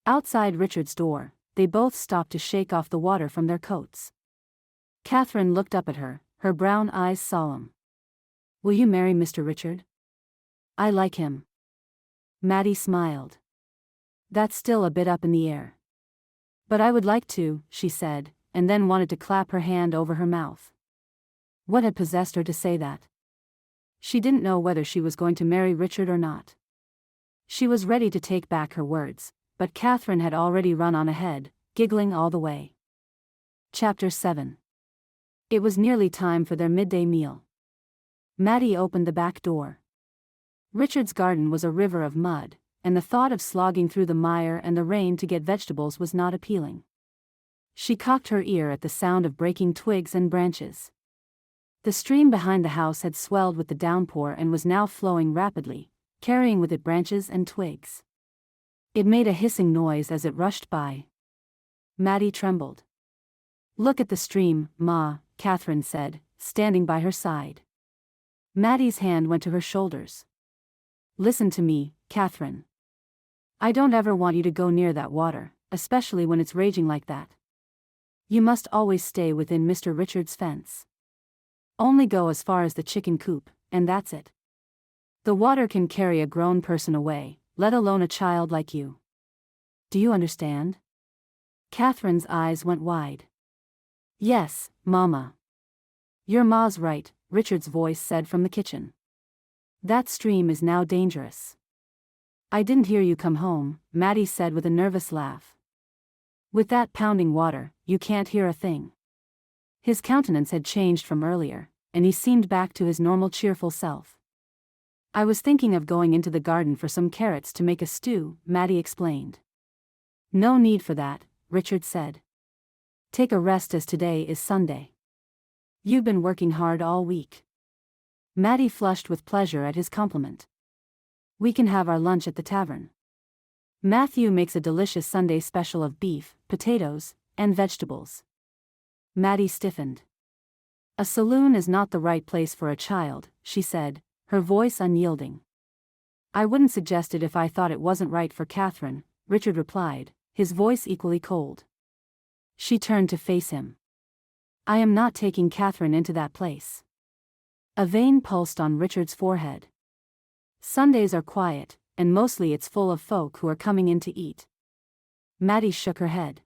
Outside Richard's door, they both stopped to shake off the water from their coats. Catherine looked up at her, her brown eyes solemn. Will you marry Mr. Richard? I like him. Mattie smiled. That's still a bit up in the air. But I would like to, she said, and then wanted to clap her hand over her mouth. What had possessed her to say that? She didn't know whether she was going to marry Richard or not. She was ready to take back her words, but Catherine had already run on ahead, giggling all the way. Chapter 7. It was nearly time for their midday meal. Mattie opened the back door. Richard's garden was a river of mud, and the thought of slogging through the mire and the rain to get vegetables was not appealing. She cocked her ear at the sound of breaking twigs and branches. The stream behind the house had swelled with the downpour and was now flowing rapidly, carrying with it branches and twigs. It made a hissing noise as it rushed by. Mattie trembled. Look at the stream, Ma, Catherine said, standing by her side. Mattie's hand went to her shoulders. Listen to me, Catherine. I don't ever want you to go near that water, especially when it's raging like that. You must always stay within Mr. Richard's fence. Only go as far as the chicken coop, and that's it. The water can carry a grown person away, let alone a child like you. Do you understand? Catherine's eyes went wide. Yes, Mama. Your ma's right, Richard's voice said from the kitchen. That stream is now dangerous. I didn't hear you come home, Mattie said with a nervous laugh. With that pounding water, you can't hear a thing. His countenance had changed from earlier, and he seemed back to his normal cheerful self. I was thinking of going into the garden for some carrots to make a stew, Mattie explained. No need for that, Richard said. Take a rest as today is Sunday. You've been working hard all week. Mattie flushed with pleasure at his compliment. We can have our lunch at the tavern. Matthew makes a delicious Sunday special of beef, potatoes, and vegetables. Mattie stiffened. A saloon is not the right place for a child, she said, her voice unyielding. I wouldn't suggest it if I thought it wasn't right for Catherine, Richard replied, his voice equally cold. She turned to face him. I am not taking Catherine into that place. A vein pulsed on Richard's forehead. Sundays are quiet, and mostly it's full of folk who are coming in to eat. Mattie shook her head.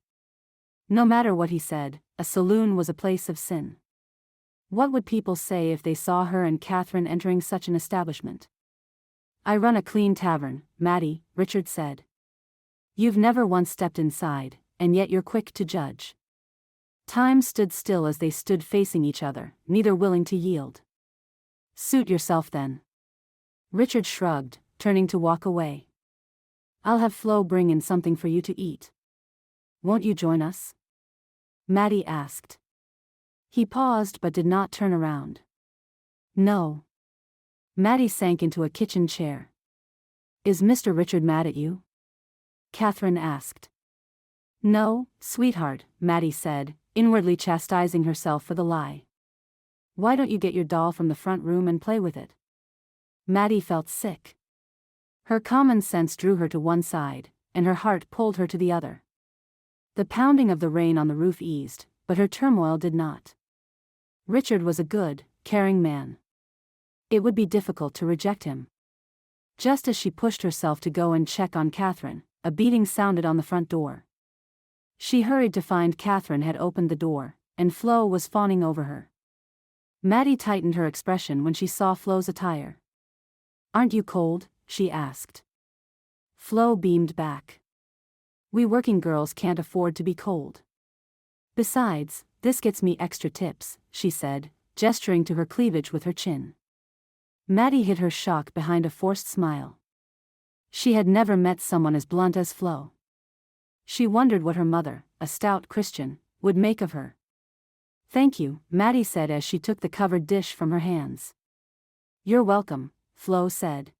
No matter what he said, a saloon was a place of sin. What would people say if they saw her and Catherine entering such an establishment? I run a clean tavern, Mattie, Richard said. You've never once stepped inside, and yet you're quick to judge. Time stood still as they stood facing each other, neither willing to yield. Suit yourself then. Richard shrugged, turning to walk away. I'll have Flo bring in something for you to eat. Won't you join us? Mattie asked. He paused but did not turn around. No. Mattie sank into a kitchen chair. Is Mr. Richard mad at you? Catherine asked. No, sweetheart, Mattie said, inwardly chastising herself for the lie. Why don't you get your doll from the front room and play with it? Mattie felt sick. Her common sense drew her to one side, and her heart pulled her to the other. The pounding of the rain on the roof eased, but her turmoil did not. Richard was a good, caring man. It would be difficult to reject him. Just as she pushed herself to go and check on Catherine, a beating sounded on the front door. She hurried to find Catherine had opened the door, and Flo was fawning over her. Mattie tightened her expression when she saw Flo's attire. Aren't you cold? She asked. Flo beamed back. We working girls can't afford to be cold. Besides, this gets me extra tips, she said, gesturing to her cleavage with her chin. Mattie hid her shock behind a forced smile. She had never met someone as blunt as Flo. She wondered what her mother, a stout Christian, would make of her. Thank you, Mattie said as she took the covered dish from her hands. You're welcome, Flo said.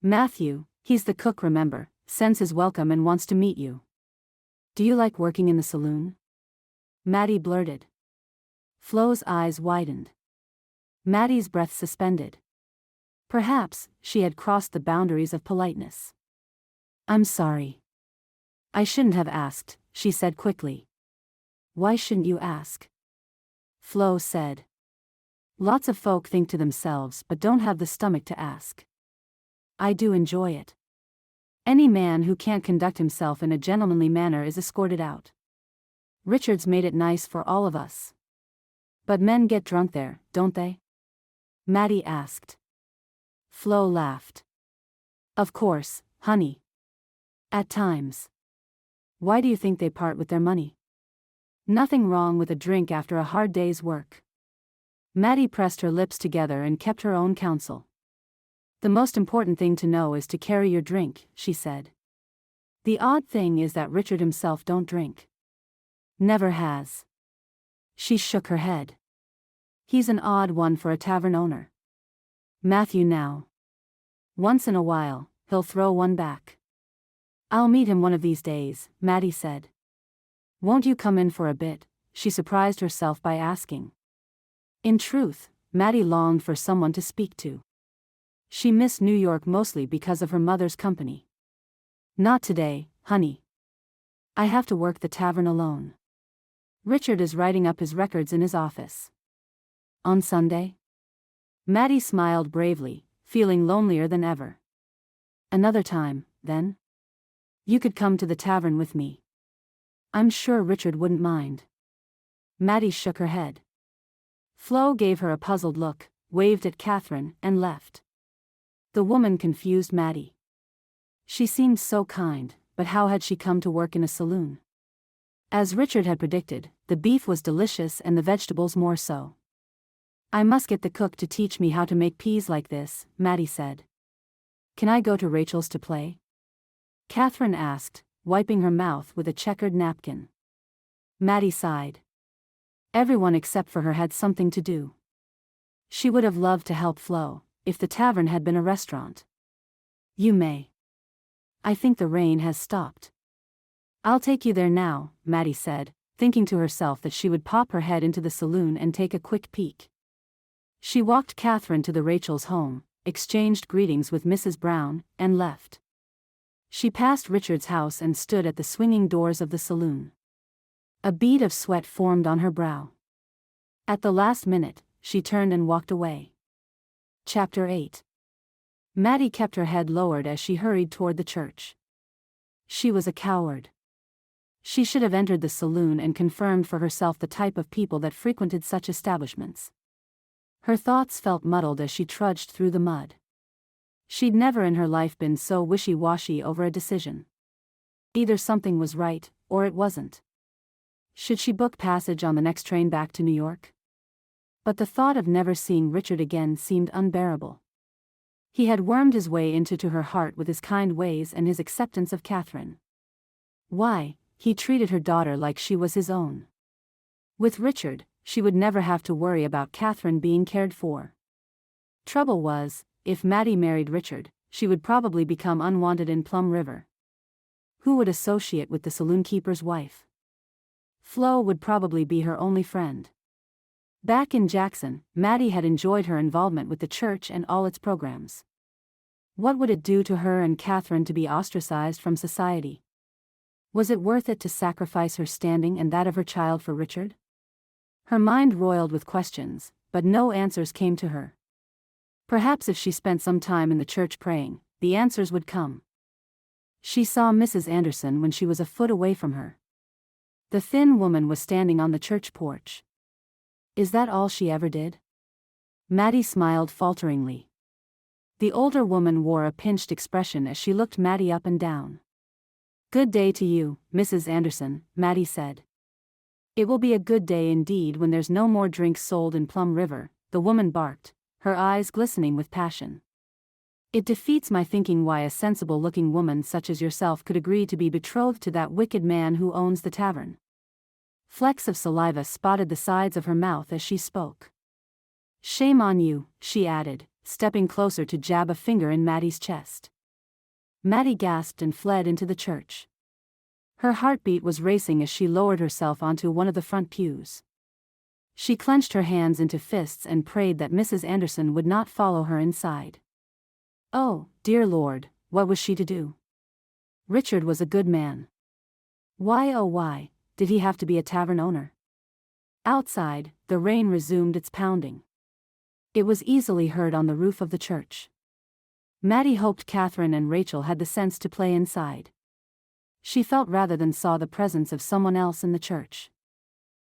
Matthew, he's the cook, remember, sends his welcome and wants to meet you. Do you like working in the saloon? Mattie blurted. Flo's eyes widened. Mattie's breath suspended. Perhaps she had crossed the boundaries of politeness. I'm sorry. I shouldn't have asked, she said quickly. Why shouldn't you ask? Flo said. Lots of folk think to themselves but don't have the stomach to ask. I do enjoy it. Any man who can't conduct himself in a gentlemanly manner is escorted out. Richard's made it nice for all of us. But men get drunk there, don't they? Mattie asked. Flo laughed. Of course, honey. At times. Why do you think they part with their money? Nothing wrong with a drink after a hard day's work. Mattie pressed her lips together and kept her own counsel. The most important thing to know is to carry your drink, she said. The odd thing is that Richard himself don't drink. Never has. She shook her head. He's an odd one for a tavern owner. Matthew now. Once in a while, he'll throw one back. I'll meet him one of these days, Mattie said. Won't you come in for a bit? She surprised herself by asking. In truth, Mattie longed for someone to speak to. She missed New York mostly because of her mother's company. Not today, honey. I have to work the tavern alone. Richard is writing up his records in his office. On Sunday? Mattie smiled bravely, feeling lonelier than ever. Another time, then? You could come to the tavern with me. I'm sure Richard wouldn't mind. Mattie shook her head. Flo gave her a puzzled look, waved at Catherine, and left. The woman confused Mattie. She seemed so kind, but how had she come to work in a saloon? As Richard had predicted, the beef was delicious and the vegetables more so. I must get the cook to teach me how to make peas like this, Mattie said. Can I go to Rachel's to play? Catherine asked, wiping her mouth with a checkered napkin. Mattie sighed. Everyone except for her had something to do. She would have loved to help Flo, if the tavern had been a restaurant. You may. I think the rain has stopped. I'll take you there now, Mattie said, thinking to herself that she would pop her head into the saloon and take a quick peek. She walked Catherine to the Rachel's home, exchanged greetings with Mrs. Brown, and left. She passed Richard's house and stood at the swinging doors of the saloon. A bead of sweat formed on her brow. At the last minute, she turned and walked away. Chapter 8. Mattie kept her head lowered as she hurried toward the church. She was a coward. She should have entered the saloon and confirmed for herself the type of people that frequented such establishments. Her thoughts felt muddled as she trudged through the mud. She'd never in her life been so wishy-washy over a decision. Either something was right, or it wasn't. Should she book passage on the next train back to New York? But the thought of never seeing Richard again seemed unbearable. He had wormed his way into her heart with his kind ways and his acceptance of Catherine. Why, he treated her daughter like she was his own. With Richard, she would never have to worry about Catherine being cared for. Trouble was, if Mattie married Richard, she would probably become unwanted in Plum River. Who would associate with the saloon-keeper's wife? Flo would probably be her only friend. Back in Jackson, Mattie had enjoyed her involvement with the church and all its programs. What would it do to her and Catherine to be ostracized from society? Was it worth it to sacrifice her standing and that of her child for Richard? Her mind roiled with questions, but no answers came to her. Perhaps if she spent some time in the church praying, the answers would come. She saw Mrs. Anderson when she was a foot away from her. The thin woman was standing on the church porch. Is that all she ever did? Mattie smiled falteringly. The older woman wore a pinched expression as she looked Mattie up and down. Good day to you, Mrs. Anderson, Mattie said. It will be a good day indeed when there's no more drinks sold in Plum River, the woman barked, her eyes glistening with passion. It defeats my thinking why a sensible-looking woman such as yourself could agree to be betrothed to that wicked man who owns the tavern. Flecks of saliva spotted the sides of her mouth as she spoke. Shame on you, she added, stepping closer to jab a finger in Mattie's chest. Mattie gasped and fled into the church. Her heartbeat was racing as she lowered herself onto one of the front pews. She clenched her hands into fists and prayed that Mrs. Anderson would not follow her inside. Oh, dear Lord, what was she to do? Richard was a good man. Why, oh why, did he have to be a tavern owner? Outside, the rain resumed its pounding. It was easily heard on the roof of the church. Mattie hoped Catherine and Rachel had the sense to play inside. She felt rather than saw the presence of someone else in the church.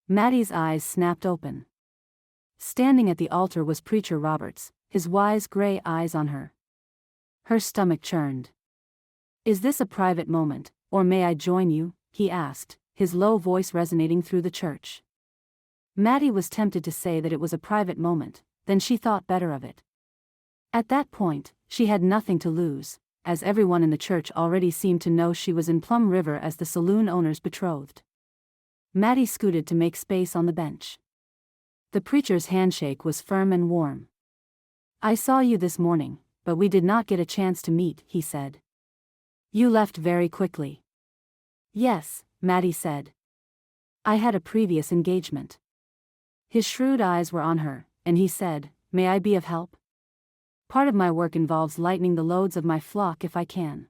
Mattie's eyes snapped open. Standing at the altar was Preacher Roberts, his wise gray eyes on her. Her stomach churned. Is this a private moment, or may I join you? He asked, his low voice resonating through the church. Mattie was tempted to say that it was a private moment, then she thought better of it. At that point, she had nothing to lose, as everyone in the church already seemed to know she was in Plum River as the saloon owner's betrothed. Mattie scooted to make space on the bench. The preacher's handshake was firm and warm. I saw you this morning, but we did not get a chance to meet, he said. You left very quickly. Yes, Mattie said. I had a previous engagement. His shrewd eyes were on her, and he said, May I be of help? Part of my work involves lightening the loads of my flock if I can.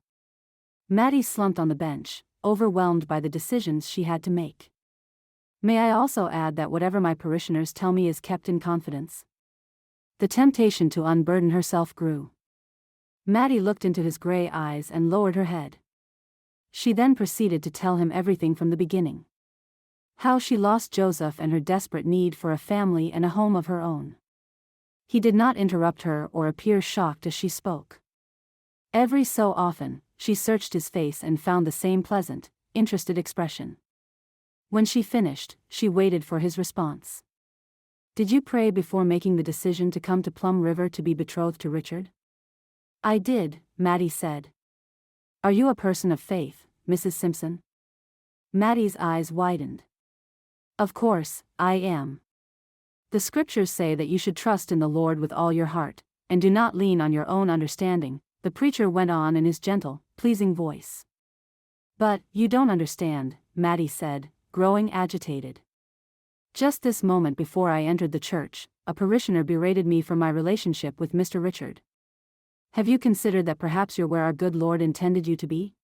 Mattie slumped on the bench, overwhelmed by the decisions she had to make. May I also add that whatever my parishioners tell me is kept in confidence? The temptation to unburden herself grew. Mattie looked into his gray eyes and lowered her head. She then proceeded to tell him everything from the beginning. How she lost Joseph and her desperate need for a family and a home of her own. He did not interrupt her or appear shocked as she spoke. Every so often, she searched his face and found the same pleasant, interested expression. When she finished, she waited for his response. Did you pray before making the decision to come to Plum River to be betrothed to Richard? I did, Mattie said. Are you a person of faith, Mrs. Simpson? Mattie's eyes widened. Of course, I am. The scriptures say that you should trust in the Lord with all your heart, and do not lean on your own understanding, the preacher went on in his gentle, pleasing voice. But, you don't understand, Mattie said, growing agitated. Just this moment before I entered the church, a parishioner berated me for my relationship with Mr. Richard. Have you considered that perhaps you're where our good Lord intended you to be?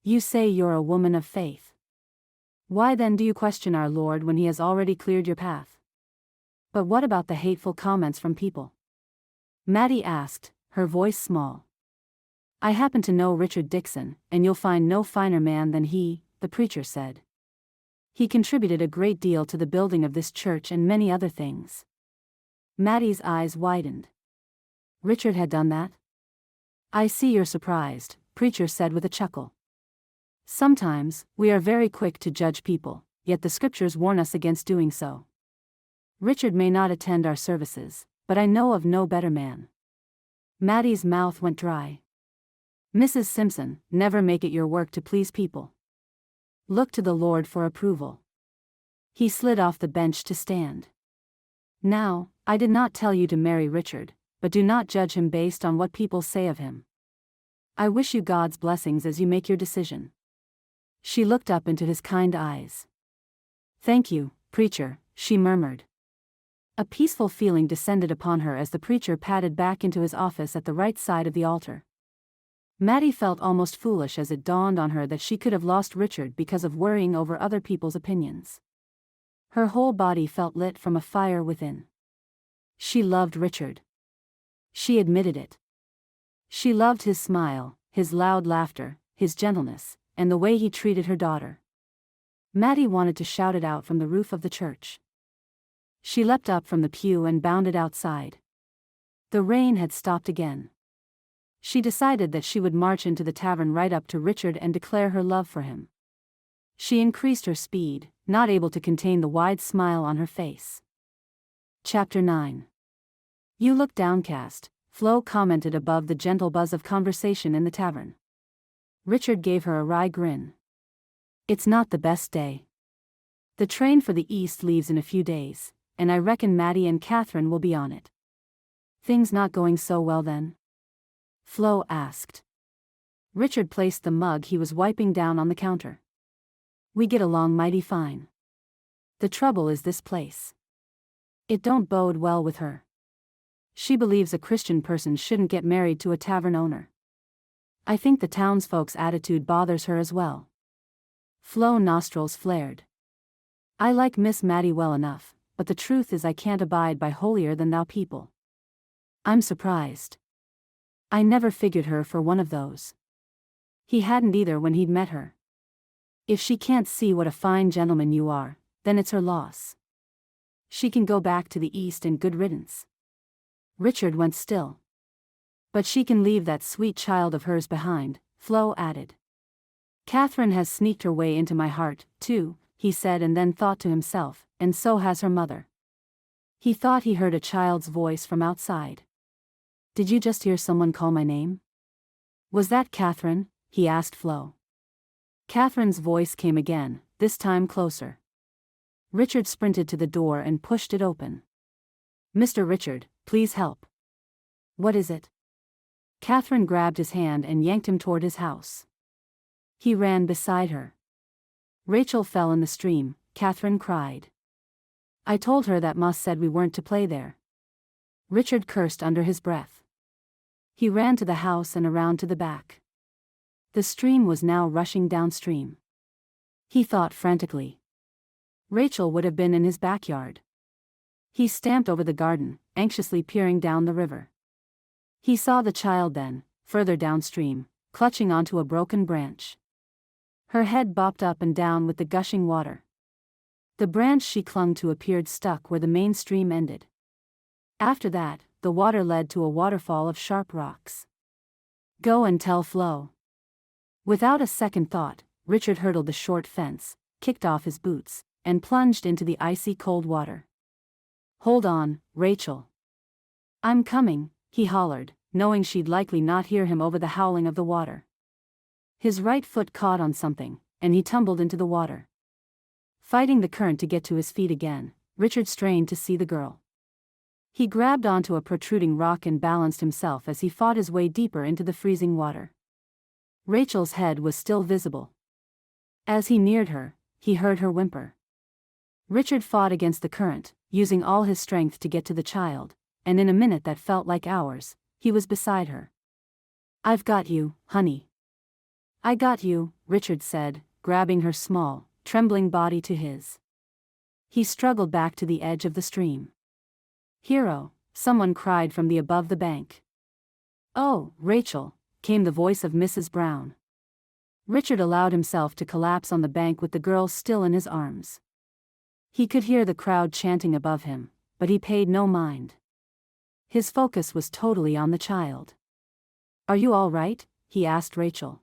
You say you're a woman of faith. Why then do you question our Lord when he has already cleared your path? But what about the hateful comments from people? Mattie asked, her voice small. I happen to know Richard Dixon, and you'll find no finer man than he, the preacher said. He contributed a great deal to the building of this church and many other things. Mattie's eyes widened. Richard had done that? I see you're surprised, preacher said with a chuckle. Sometimes, we are very quick to judge people, yet the scriptures warn us against doing so. Richard may not attend our services, but I know of no better man. Mattie's mouth went dry. Mrs. Simpson, never make it your work to please people. Look to the Lord for approval. He slid off the bench to stand. Now, I did not tell you to marry Richard, but do not judge him based on what people say of him. I wish you God's blessings as you make your decision. She looked up into his kind eyes. Thank you, preacher, she murmured. A peaceful feeling descended upon her as the preacher padded back into his office at the right side of the altar. Mattie felt almost foolish as it dawned on her that she could have lost Richard because of worrying over other people's opinions. Her whole body felt lit from a fire within. She loved Richard. She admitted it. She loved his smile, his loud laughter, his gentleness, and the way he treated her daughter. Mattie wanted to shout it out from the roof of the church. She leapt up from the pew and bounded outside. The rain had stopped again. She decided that she would march into the tavern right up to Richard and declare her love for him. She increased her speed, not able to contain the wide smile on her face. Chapter 9. You look downcast, Flo commented above the gentle buzz of conversation in the tavern. Richard gave her a wry grin. It's not the best day. The train for the east leaves in a few days, and I reckon Mattie and Catherine will be on it. Things not going so well then? Flo asked. Richard placed the mug he was wiping down on the counter. We get along mighty fine. The trouble is this place. It don't bode well with her. She believes a Christian person shouldn't get married to a tavern owner. I think the townsfolk's attitude bothers her as well. Flo's nostrils flared. I like Miss Mattie well enough, but the truth is I can't abide by holier-than-thou people. I'm surprised. I never figured her for one of those. He hadn't either when he'd met her. If she can't see what a fine gentleman you are, then it's her loss. She can go back to the east and good riddance. Richard went still. But she can leave that sweet child of hers behind, Flo added. Catherine has sneaked her way into my heart, too, he said, and then thought to himself, and so has her mother. He thought he heard a child's voice from outside. Did you just hear someone call my name? Was that Catherine? He asked Flo. Catherine's voice came again, this time closer. Richard sprinted to the door and pushed it open. Mr. Richard, please help. What is it? Catherine grabbed his hand and yanked him toward his house. He ran beside her. Rachel fell in the stream, Catherine cried. I told her that Ma said we weren't to play there. Richard cursed under his breath. He ran to the house and around to the back. The stream was now rushing downstream. He thought frantically. Rachel would have been in his backyard. He stamped over the garden, anxiously peering down the river. He saw the child then, further downstream, clutching onto a broken branch. Her head bopped up and down with the gushing water. The branch she clung to appeared stuck where the main stream ended. After that, the water led to a waterfall of sharp rocks. Go and tell Flo. Without a second thought, Richard hurdled the short fence, kicked off his boots, and plunged into the icy cold water. Hold on, Rachel. I'm coming, he hollered, knowing she'd likely not hear him over the howling of the water. His right foot caught on something, and he tumbled into the water. Fighting the current to get to his feet again, Richard strained to see the girl. He grabbed onto a protruding rock and balanced himself as he fought his way deeper into the freezing water. Rachel's head was still visible. As he neared her, he heard her whimper. Richard fought against the current, using all his strength to get to the child, and in a minute that felt like hours, he was beside her. I've got you, honey. I got you, Richard said, grabbing her small, trembling body to his. He struggled back to the edge of the stream. Hero, someone cried from above the bank. Oh, Rachel, came the voice of Mrs. Brown. Richard allowed himself to collapse on the bank with the girl still in his arms. He could hear the crowd chanting above him, but he paid no mind. His focus was totally on the child. "Are you all right?" he asked Rachel.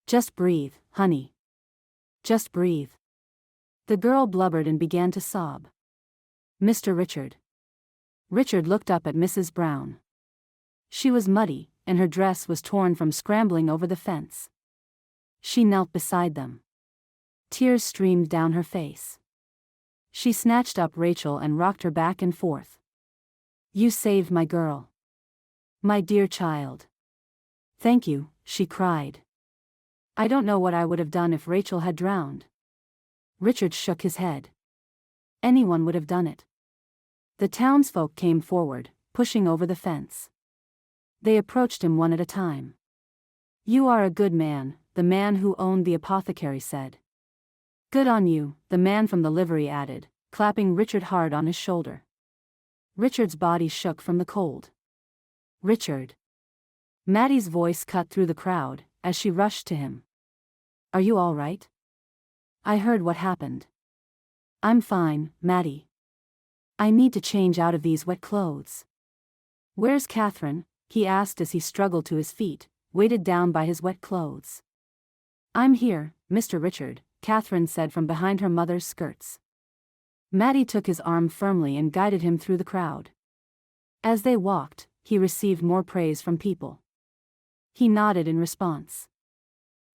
"Just breathe, honey. Just breathe." The girl blubbered and began to sob. "Mr. Richard." Richard looked up at Mrs. Brown. She was muddy, and her dress was torn from scrambling over the fence. She knelt beside them. Tears streamed down her face. She snatched up Rachel and rocked her back and forth. "You saved my girl. My dear child. Thank you," she cried. "I don't know what I would have done if Rachel had drowned." Richard shook his head. "Anyone would have done it." The townsfolk came forward, pushing over the fence. They approached him one at a time. "You are a good man," the man who owned the apothecary said. "Good on you," the man from the livery added, clapping Richard hard on his shoulder. Richard's body shook from the cold. "Richard." Mattie's voice cut through the crowd, as she rushed to him. "Are you all right? I heard what happened." "I'm fine, Mattie. I need to change out of these wet clothes." "Where's Catherine?" he asked as he struggled to his feet, weighted down by his wet clothes. "I'm here, Mr. Richard," Catherine said from behind her mother's skirts. Mattie took his arm firmly and guided him through the crowd. As they walked, he received more praise from people. He nodded in response.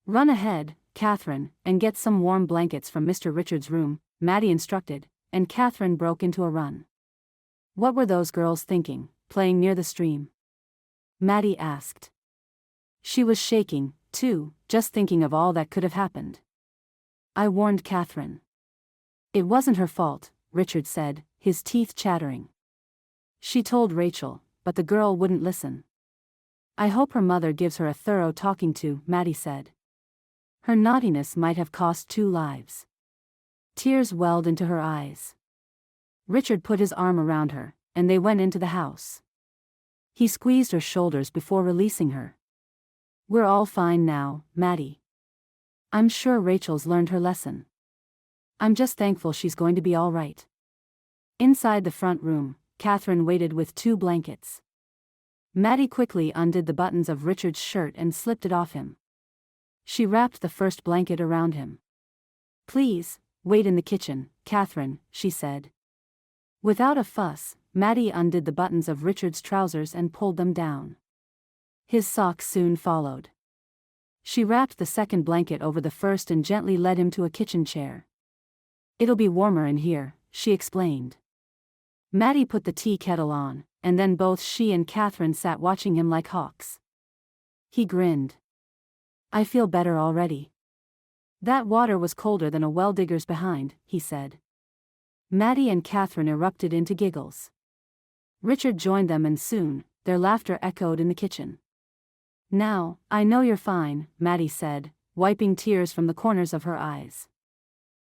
"Run ahead, Catherine, and get some warm blankets from Mr. Richard's room," Mattie instructed, and Catherine broke into a run. "What were those girls thinking, playing near the stream?" Mattie asked. She was shaking, too, just thinking of all that could have happened. "I warned Catherine." "It wasn't her fault," Richard said, his teeth chattering. "She told Rachel, but the girl wouldn't listen." "I hope her mother gives her a thorough talking to," Mattie said. "Her naughtiness might have cost 2 lives." Tears welled into her eyes. Richard put his arm around her, and they went into the house. He squeezed her shoulders before releasing her. "We're all fine now, Mattie. I'm sure Rachel's learned her lesson. I'm just thankful she's going to be all right." Inside the front room, Catherine waited with 2 blankets. Mattie quickly undid the buttons of Richard's shirt and slipped it off him. She wrapped the first blanket around him. "Please, wait in the kitchen, Catherine," she said. Without a fuss, Mattie undid the buttons of Richard's trousers and pulled them down. His socks soon followed. She wrapped the second blanket over the first and gently led him to a kitchen chair. "It'll be warmer in here," she explained. Mattie put the tea kettle on, and then both she and Catherine sat watching him like hawks. He grinned. "I feel better already. That water was colder than a well-digger's behind," he said. Mattie and Catherine erupted into giggles. Richard joined them and soon, their laughter echoed in the kitchen. "Now, I know you're fine," Mattie said, wiping tears from the corners of her eyes.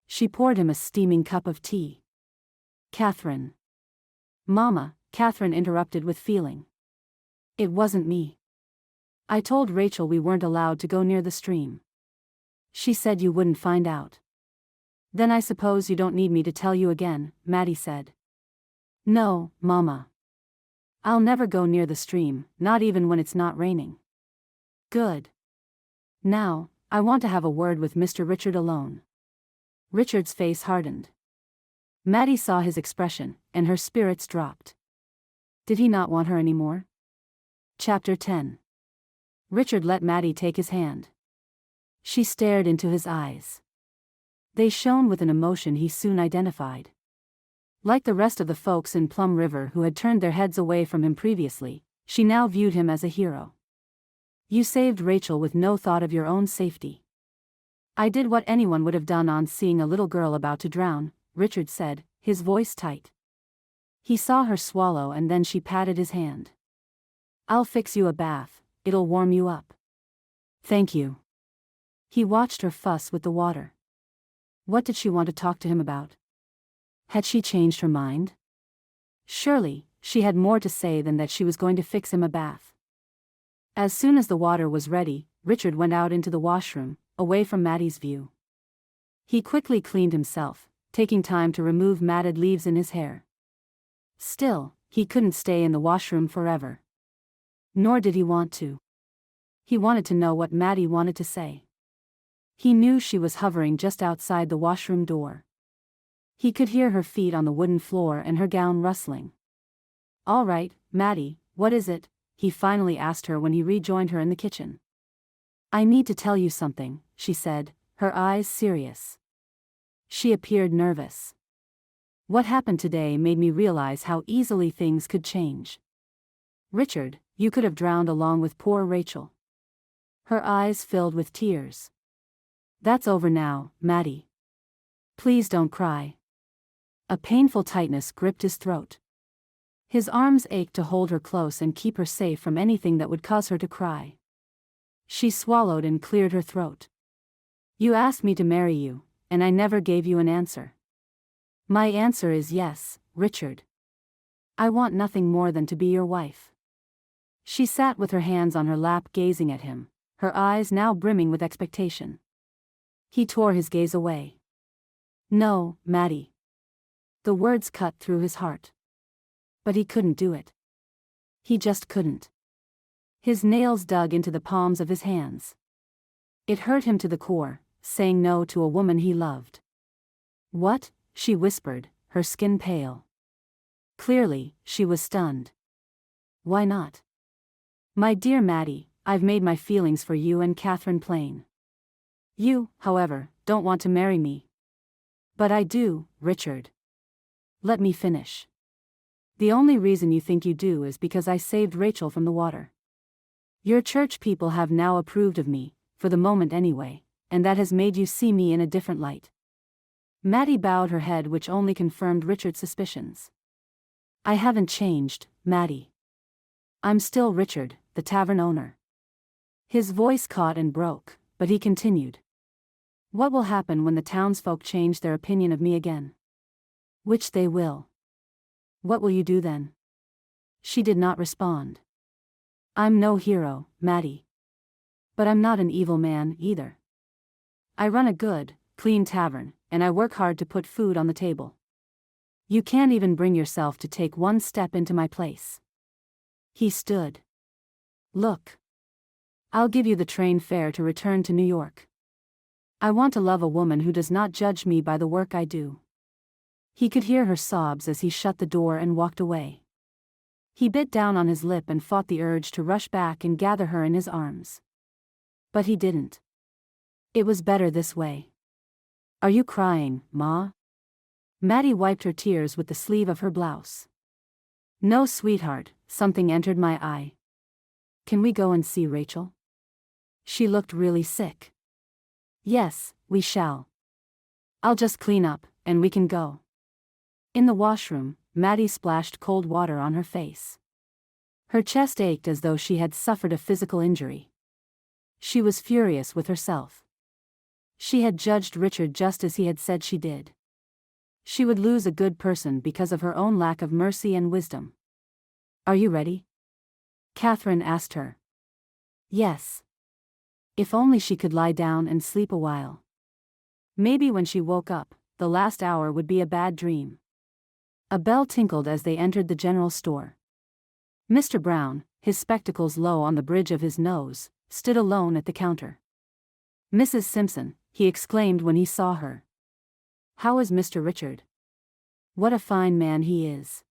She poured him a steaming cup of tea. "Catherine." "Mama," Catherine interrupted with feeling. "It wasn't me. I told Rachel we weren't allowed to go near the stream. She said you wouldn't find out." "Then I suppose you don't need me to tell you again," Mattie said. "No, Mama. I'll never go near the stream, not even when it's not raining." "Good. Now, I want to have a word with Mr. Richard alone." Richard's face hardened. Mattie saw his expression, and her spirits dropped. Did he not want her anymore? Chapter 10. Richard let Mattie take his hand. She stared into his eyes. They shone with an emotion he soon identified. Like the rest of the folks in Plum River who had turned their heads away from him previously, she now viewed him as a hero. "You saved Rachel with no thought of your own safety." "I did what anyone would have done on seeing a little girl about to drown," Richard said, his voice tight. He saw her swallow and then she patted his hand. "I'll fix you a bath, it'll warm you up." "Thank you." He watched her fuss with the water. What did she want to talk to him about? Had she changed her mind? Surely, she had more to say than that she was going to fix him a bath. As soon as the water was ready, Richard went out into the washroom, away from Mattie's view. He quickly cleaned himself, taking time to remove matted leaves in his hair. Still, he couldn't stay in the washroom forever. Nor did he want to. He wanted to know what Mattie wanted to say. He knew she was hovering just outside the washroom door. He could hear her feet on the wooden floor and her gown rustling. "All right, Mattie, what is it?" he finally asked her when he rejoined her in the kitchen. "I need to tell you something," she said, her eyes serious. She appeared nervous. "What happened today made me realize how easily things could change. Richard, you could have drowned along with poor Rachel." Her eyes filled with tears. "That's over now, Mattie. Please don't cry." A painful tightness gripped his throat. His arms ached to hold her close and keep her safe from anything that would cause her to cry. She swallowed and cleared her throat. "You asked me to marry you, and I never gave you an answer. My answer is yes, Richard. I want nothing more than to be your wife." She sat with her hands on her lap gazing at him, her eyes now brimming with expectation. He tore his gaze away. "No, Mattie." The words cut through his heart. But he couldn't do it. He just couldn't. His nails dug into the palms of his hands. It hurt him to the core, saying no to a woman he loved. "What?" she whispered, her skin pale. Clearly, she was stunned. "Why not?" "My dear Mattie, I've made my feelings for you and Catherine plain. You, however, don't want to marry me. But I do, Richard. Let me finish. The only reason you think you do is because I saved Rachel from the water. Your church people have now approved of me, for the moment anyway, and that has made you see me in a different light." Mattie bowed her head, which only confirmed Richard's suspicions. "I haven't changed, Mattie. I'm still Richard, the tavern owner." His voice caught and broke, but he continued. "What will happen when the townsfolk change their opinion of me again? Which they will. What will you do then?" She did not respond. "I'm no hero, Mattie. But I'm not an evil man, either. I run a good, clean tavern, and I work hard to put food on the table. You can't even bring yourself to take one step into my place." He stood. "Look. I'll give you the train fare to return to New York. I want to love a woman who does not judge me by the work I do." He could hear her sobs as he shut the door and walked away. He bit down on his lip and fought the urge to rush back and gather her in his arms. But he didn't. It was better this way. "Are you crying, Ma?" Mattie wiped her tears with the sleeve of her blouse. "No, sweetheart, something entered my eye. Can we go and see Rachel?" She looked really sick. "Yes, we shall. I'll just clean up, and we can go." In the washroom, Mattie splashed cold water on her face. Her chest ached as though she had suffered a physical injury. She was furious with herself. She had judged Richard just as he had said she did. She would lose a good person because of her own lack of mercy and wisdom. "Are you ready?" Catherine asked her. Yes. If only she could lie down and sleep a while. Maybe when she woke up, the last hour would be a bad dream. A bell tinkled as they entered the general store. Mr. Brown, his spectacles low on the bridge of his nose, stood alone at the counter. "Mrs. Simpson," he exclaimed when he saw her. "How is Mr. Richard? What a fine man he is.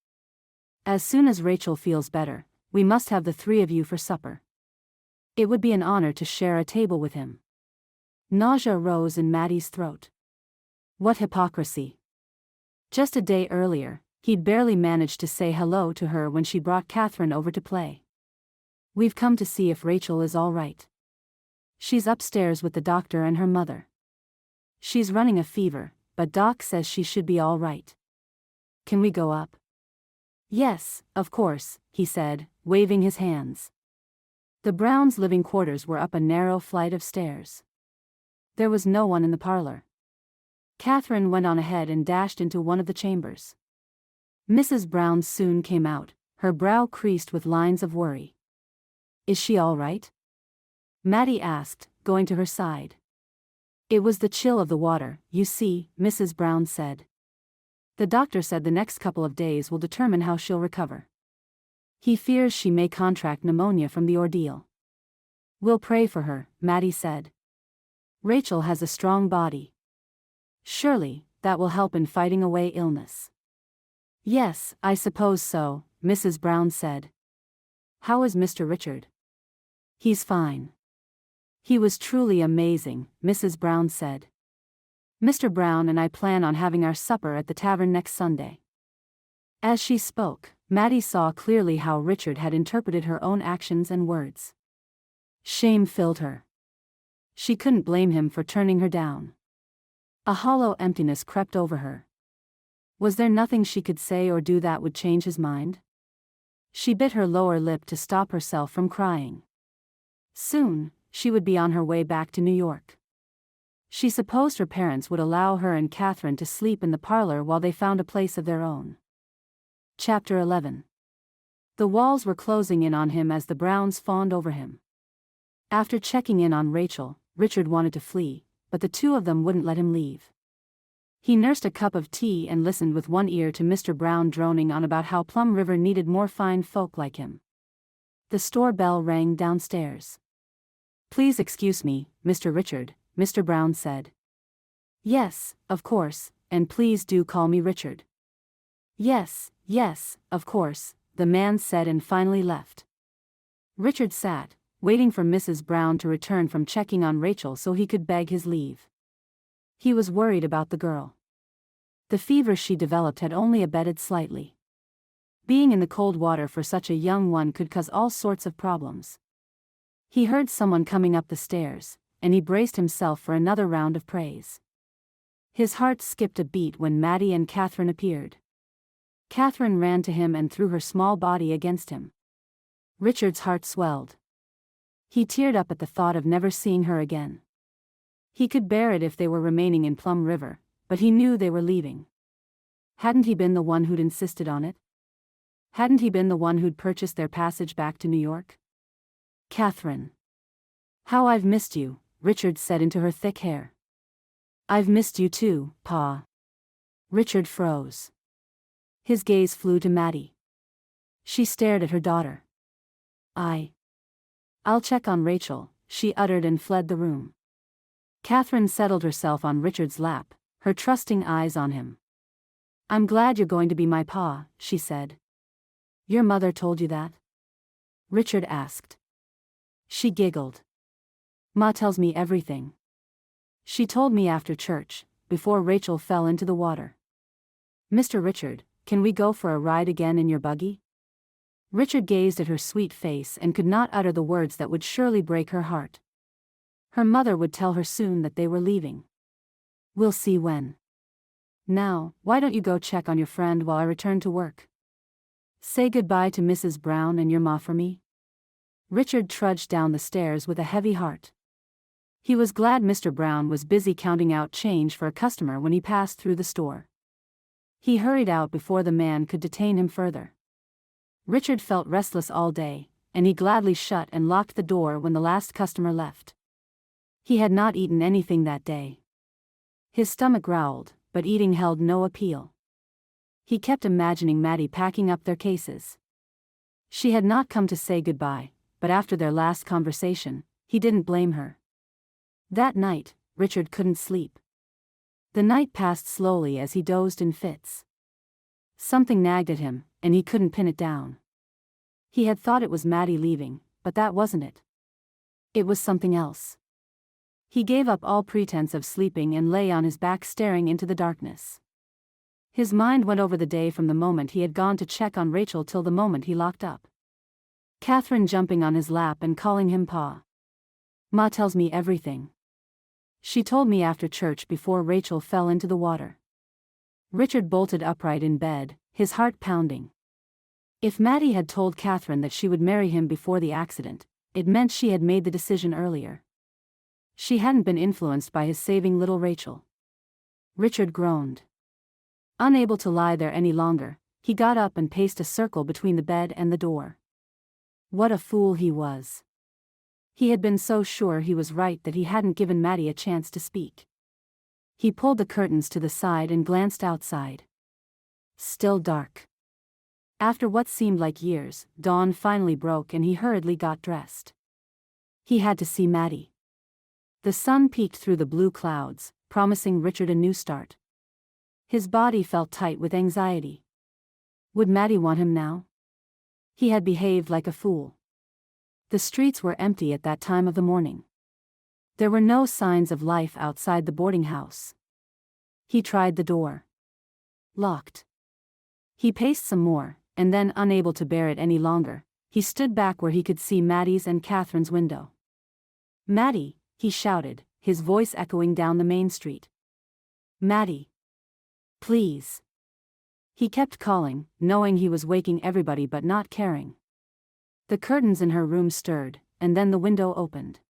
As soon as Rachel feels better, we must have the three of you for supper. It would be an honor to share a table with him." Nausea rose in Mattie's throat. What hypocrisy. Just a day earlier, he'd barely managed to say hello to her when she brought Catherine over to play. "We've come to see if Rachel is all right. She's upstairs with the doctor and her mother. She's running a fever, but Doc says she should be all right. Can we go up?" "Yes, of course," he said, waving his hands. The Browns' living quarters were up a narrow flight of stairs. There was no one in the parlor. Catherine went on ahead and dashed into one of the chambers. Mrs. Brown soon came out, her brow creased with lines of worry. Is she all right? Mattie asked, going to her side. It was the chill of the water, you see, Mrs. Brown said. The doctor said the next couple of days will determine how she'll recover. He fears she may contract pneumonia from the ordeal. We'll pray for her, Mattie said. Rachel has a strong body. Surely, that will help in fighting away illness. Yes, I suppose so, Mrs. Brown said. How is Mr. Richard? He's fine. He was truly amazing, Mrs. Brown said. Mr. Brown and I plan on having our supper at the tavern next Sunday. As she spoke, Mattie saw clearly how Richard had interpreted her own actions and words. Shame filled her. She couldn't blame him for turning her down. A hollow emptiness crept over her. Was there nothing she could say or do that would change his mind? She bit her lower lip to stop herself from crying. Soon, she would be on her way back to New York. She supposed her parents would allow her and Catherine to sleep in the parlor while they found a place of their own. Chapter 11. The walls were closing in on him as the Browns fawned over him. After checking in on Rachel, Richard wanted to flee, but the two of them wouldn't let him leave. He nursed a cup of tea and listened with one ear to Mr. Brown droning on about how Plum River needed more fine folk like him. The store bell rang downstairs. Please excuse me, Mr. Richard, Mr. Brown said. Yes, of course, and please do call me Richard. Yes, of course, the man said and finally left. Richard sat, waiting for Mrs. Brown to return from checking on Rachel so he could beg his leave. He was worried about the girl. The fever she developed had only abated slightly. Being in the cold water for such a young one could cause all sorts of problems. He heard someone coming up the stairs, and he braced himself for another round of praise. His heart skipped a beat when Mattie and Catherine appeared. Catherine ran to him and threw her small body against him. Richard's heart swelled. He teared up at the thought of never seeing her again. He could bear it if they were remaining in Plum River, but he knew they were leaving. Hadn't he been the one who'd insisted on it? Hadn't he been the one who'd purchased their passage back to New York? Catherine. How I've missed you, Richard said into her thick hair. I've missed you too, Pa. Richard froze. His gaze flew to Mattie. She stared at her daughter. I'll check on Rachel, she uttered and fled the room. Catherine settled herself on Richard's lap, her trusting eyes on him. I'm glad you're going to be my pa, she said. Your mother told you that? Richard asked. She giggled. Ma tells me everything. She told me after church, before Rachel fell into the water. Mr. Richard, can we go for a ride again in your buggy? Richard gazed at her sweet face and could not utter the words that would surely break her heart. Her mother would tell her soon that they were leaving. We'll see when. Now, why don't you go check on your friend while I return to work? Say goodbye to Mrs. Brown and your ma for me. Richard trudged down the stairs with a heavy heart. He was glad Mr. Brown was busy counting out change for a customer when he passed through the store. He hurried out before the man could detain him further. Richard felt restless all day, and he gladly shut and locked the door when the last customer left. He had not eaten anything that day. His stomach growled, but eating held no appeal. He kept imagining Mattie packing up their cases. She had not come to say goodbye, but after their last conversation, he didn't blame her. That night, Richard couldn't sleep. The night passed slowly as he dozed in fits. Something nagged at him, and he couldn't pin it down. He had thought it was Mattie leaving, but that wasn't it. It was something else. He gave up all pretense of sleeping and lay on his back staring into the darkness. His mind went over the day from the moment he had gone to check on Rachel till the moment he locked up. Catherine jumping on his lap and calling him Pa. Ma tells me everything. She told me after church before Rachel fell into the water. Richard bolted upright in bed, his heart pounding. If Mattie had told Catherine that she would marry him before the accident, it meant she had made the decision earlier. She hadn't been influenced by his saving little Rachel. Richard groaned. Unable to lie there any longer, he got up and paced a circle between the bed and the door. What a fool he was. He had been so sure he was right that he hadn't given Mattie a chance to speak. He pulled the curtains to the side and glanced outside. Still dark. After what seemed like years, dawn finally broke and he hurriedly got dressed. He had to see Mattie. The sun peeked through the blue clouds, promising Richard a new start. His body felt tight with anxiety. Would Mattie want him now? He had behaved like a fool. The streets were empty at that time of the morning. There were no signs of life outside the boarding house. He tried the door. Locked. He paced some more, and then, unable to bear it any longer, he stood back where he could see Mattie's and Catherine's window. "Mattie," he shouted, his voice echoing down the main street. "Mattie. Please." He kept calling, knowing he was waking everybody but not caring. The curtains in her room stirred, and then the window opened.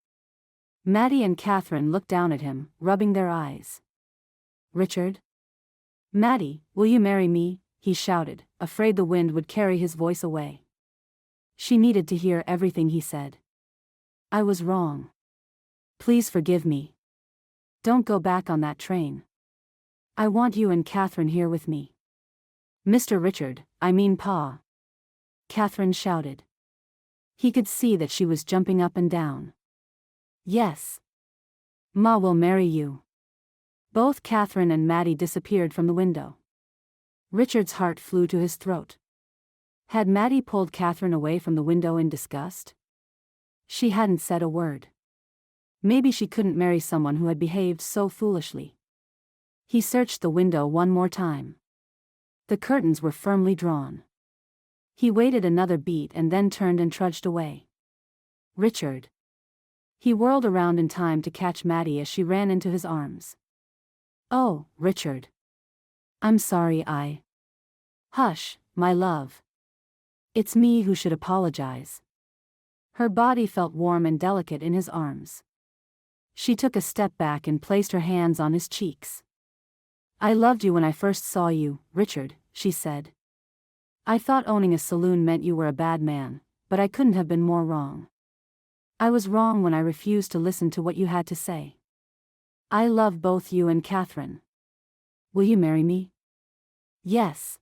Mattie and Catherine looked down at him, rubbing their eyes. "Richard?" "Mattie, will you marry me?" he shouted, afraid the wind would carry his voice away. She needed to hear everything he said. "I was wrong. Please forgive me. Don't go back on that train. I want you and Catherine here with me." "Mr. Richard, I mean Pa," Catherine shouted. He could see that she was jumping up and down. "Yes. Ma will marry you." Both Catherine and Mattie disappeared from the window. Richard's heart flew to his throat. Had Mattie pulled Catherine away from the window in disgust? She hadn't said a word. Maybe she couldn't marry someone who had behaved so foolishly. He searched the window one more time. The curtains were firmly drawn. He waited another beat and then turned and trudged away. "Richard." He whirled around in time to catch Mattie as she ran into his arms. "Oh, Richard. I'm sorry I..." "Hush, my love. It's me who should apologize." Her body felt warm and delicate in his arms. She took a step back and placed her hands on his cheeks. "I loved you when I first saw you, Richard," she said. "I thought owning a saloon meant you were a bad man, but I couldn't have been more wrong. I was wrong when I refused to listen to what you had to say. I love both you and Catherine. Will you marry me?" "Yes.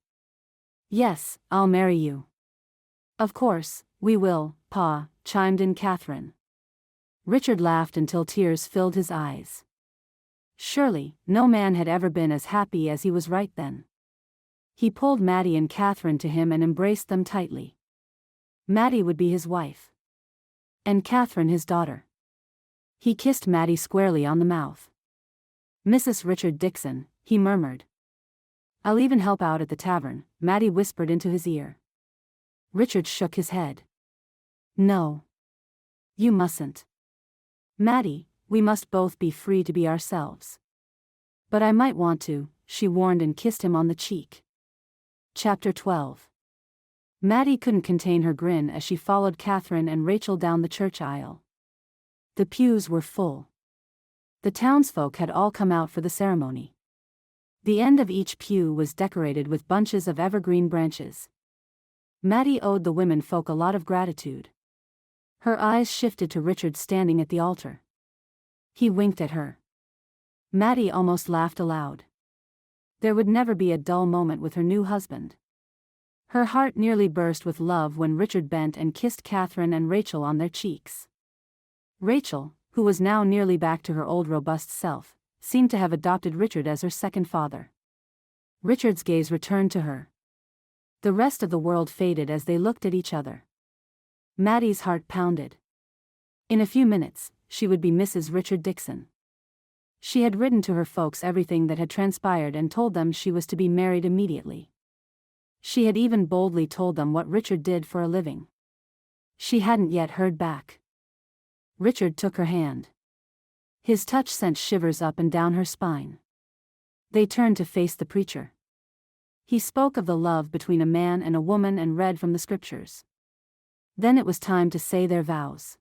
Yes, I'll marry you." "Of course, we will, Pa," chimed in Catherine. Richard laughed until tears filled his eyes. Surely, no man had ever been as happy as he was right then. He pulled Mattie and Catherine to him and embraced them tightly. Mattie would be his wife. And Catherine his daughter. He kissed Mattie squarely on the mouth. "Mrs. Richard Dixon," he murmured. "I'll even help out at the tavern," Mattie whispered into his ear. Richard shook his head. "No. You mustn't. Mattie, we must both be free to be ourselves." "But I might want to," she warned and kissed him on the cheek. Chapter 12. Mattie couldn't contain her grin as she followed Catherine and Rachel down the church aisle. The pews were full. The townsfolk had all come out for the ceremony. The end of each pew was decorated with bunches of evergreen branches. Mattie owed the women folk a lot of gratitude. Her eyes shifted to Richard standing at the altar. He winked at her. Mattie almost laughed aloud. There would never be a dull moment with her new husband. Her heart nearly burst with love when Richard bent and kissed Catherine and Rachel on their cheeks. Rachel, who was now nearly back to her old robust self, seemed to have adopted Richard as her second father. Richard's gaze returned to her. The rest of the world faded as they looked at each other. Mattie's heart pounded. In a few minutes, she would be Mrs. Richard Dixon. She had written to her folks everything that had transpired and told them she was to be married immediately. She had even boldly told them what Richard did for a living. She hadn't yet heard back. Richard took her hand. His touch sent shivers up and down her spine. They turned to face the preacher. He spoke of the love between a man and a woman and read from the scriptures. Then it was time to say their vows.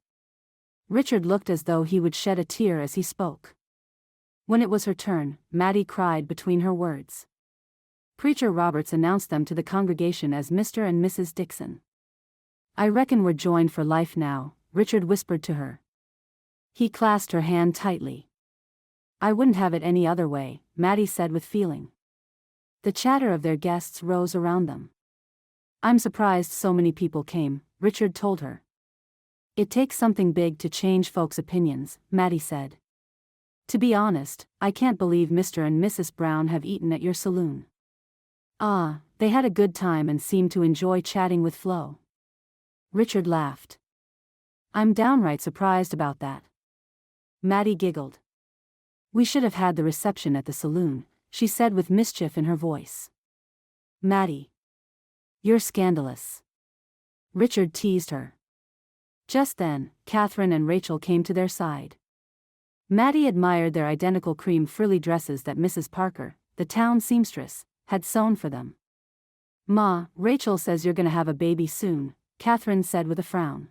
Richard looked as though he would shed a tear as he spoke. When it was her turn, Mattie cried between her words. Preacher Roberts announced them to the congregation as Mr. and Mrs. Dixon. I reckon we're joined for life now, Richard whispered to her. He clasped her hand tightly. I wouldn't have it any other way, Mattie said with feeling. The chatter of their guests rose around them. I'm surprised so many people came, Richard told her. It takes something big to change folks' opinions, Mattie said. To be honest, I can't believe Mr. and Mrs. Brown have eaten at your saloon. Ah, they had a good time and seemed to enjoy chatting with Flo. Richard laughed. I'm downright surprised about that. Mattie giggled. We should have had the reception at the saloon, she said with mischief in her voice. Mattie. You're scandalous. Richard teased her. Just then, Catherine and Rachel came to their side. Mattie admired their identical cream frilly dresses that Mrs. Parker, the town seamstress, had sewn for them. Ma, Rachel says you're gonna have a baby soon, Catherine said with a frown.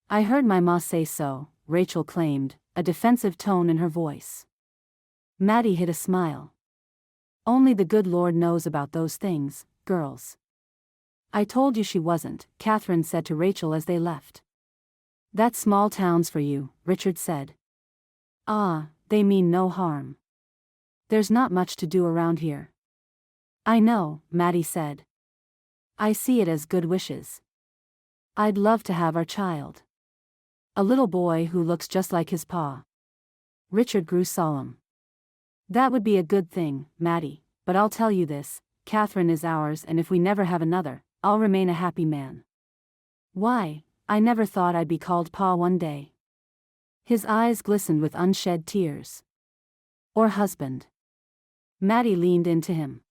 I heard my ma say so, Rachel claimed, a defensive tone in her voice. Mattie hid a smile. Only the good Lord knows about those things, girls. I told you she wasn't, Catherine said to Rachel as they left. That's small towns for you, Richard said. Ah, they mean no harm. There's not much to do around here. I know, Mattie said. I see it as good wishes. I'd love to have our child. A little boy who looks just like his pa. Richard grew solemn. That would be a good thing, Mattie, but I'll tell you this, Catherine is ours, and if we never have another, I'll remain a happy man. Why, I never thought I'd be called pa one day. His eyes glistened with unshed tears. Or husband. Mattie leaned into him.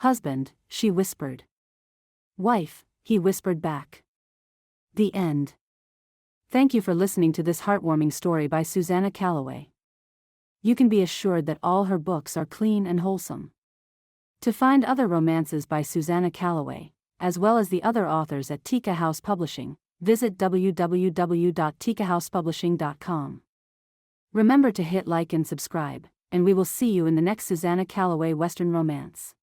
Husband, she whispered. Wife, he whispered back. The end. Thank you for listening to this heartwarming story by Susannah Calloway. You can be assured that all her books are clean and wholesome. To find other romances by Susannah Calloway, as well as the other authors at Tika House Publishing, visit www.tikahousepublishing.com. Remember to hit like and subscribe, and we will see you in the next Susannah Calloway Western romance.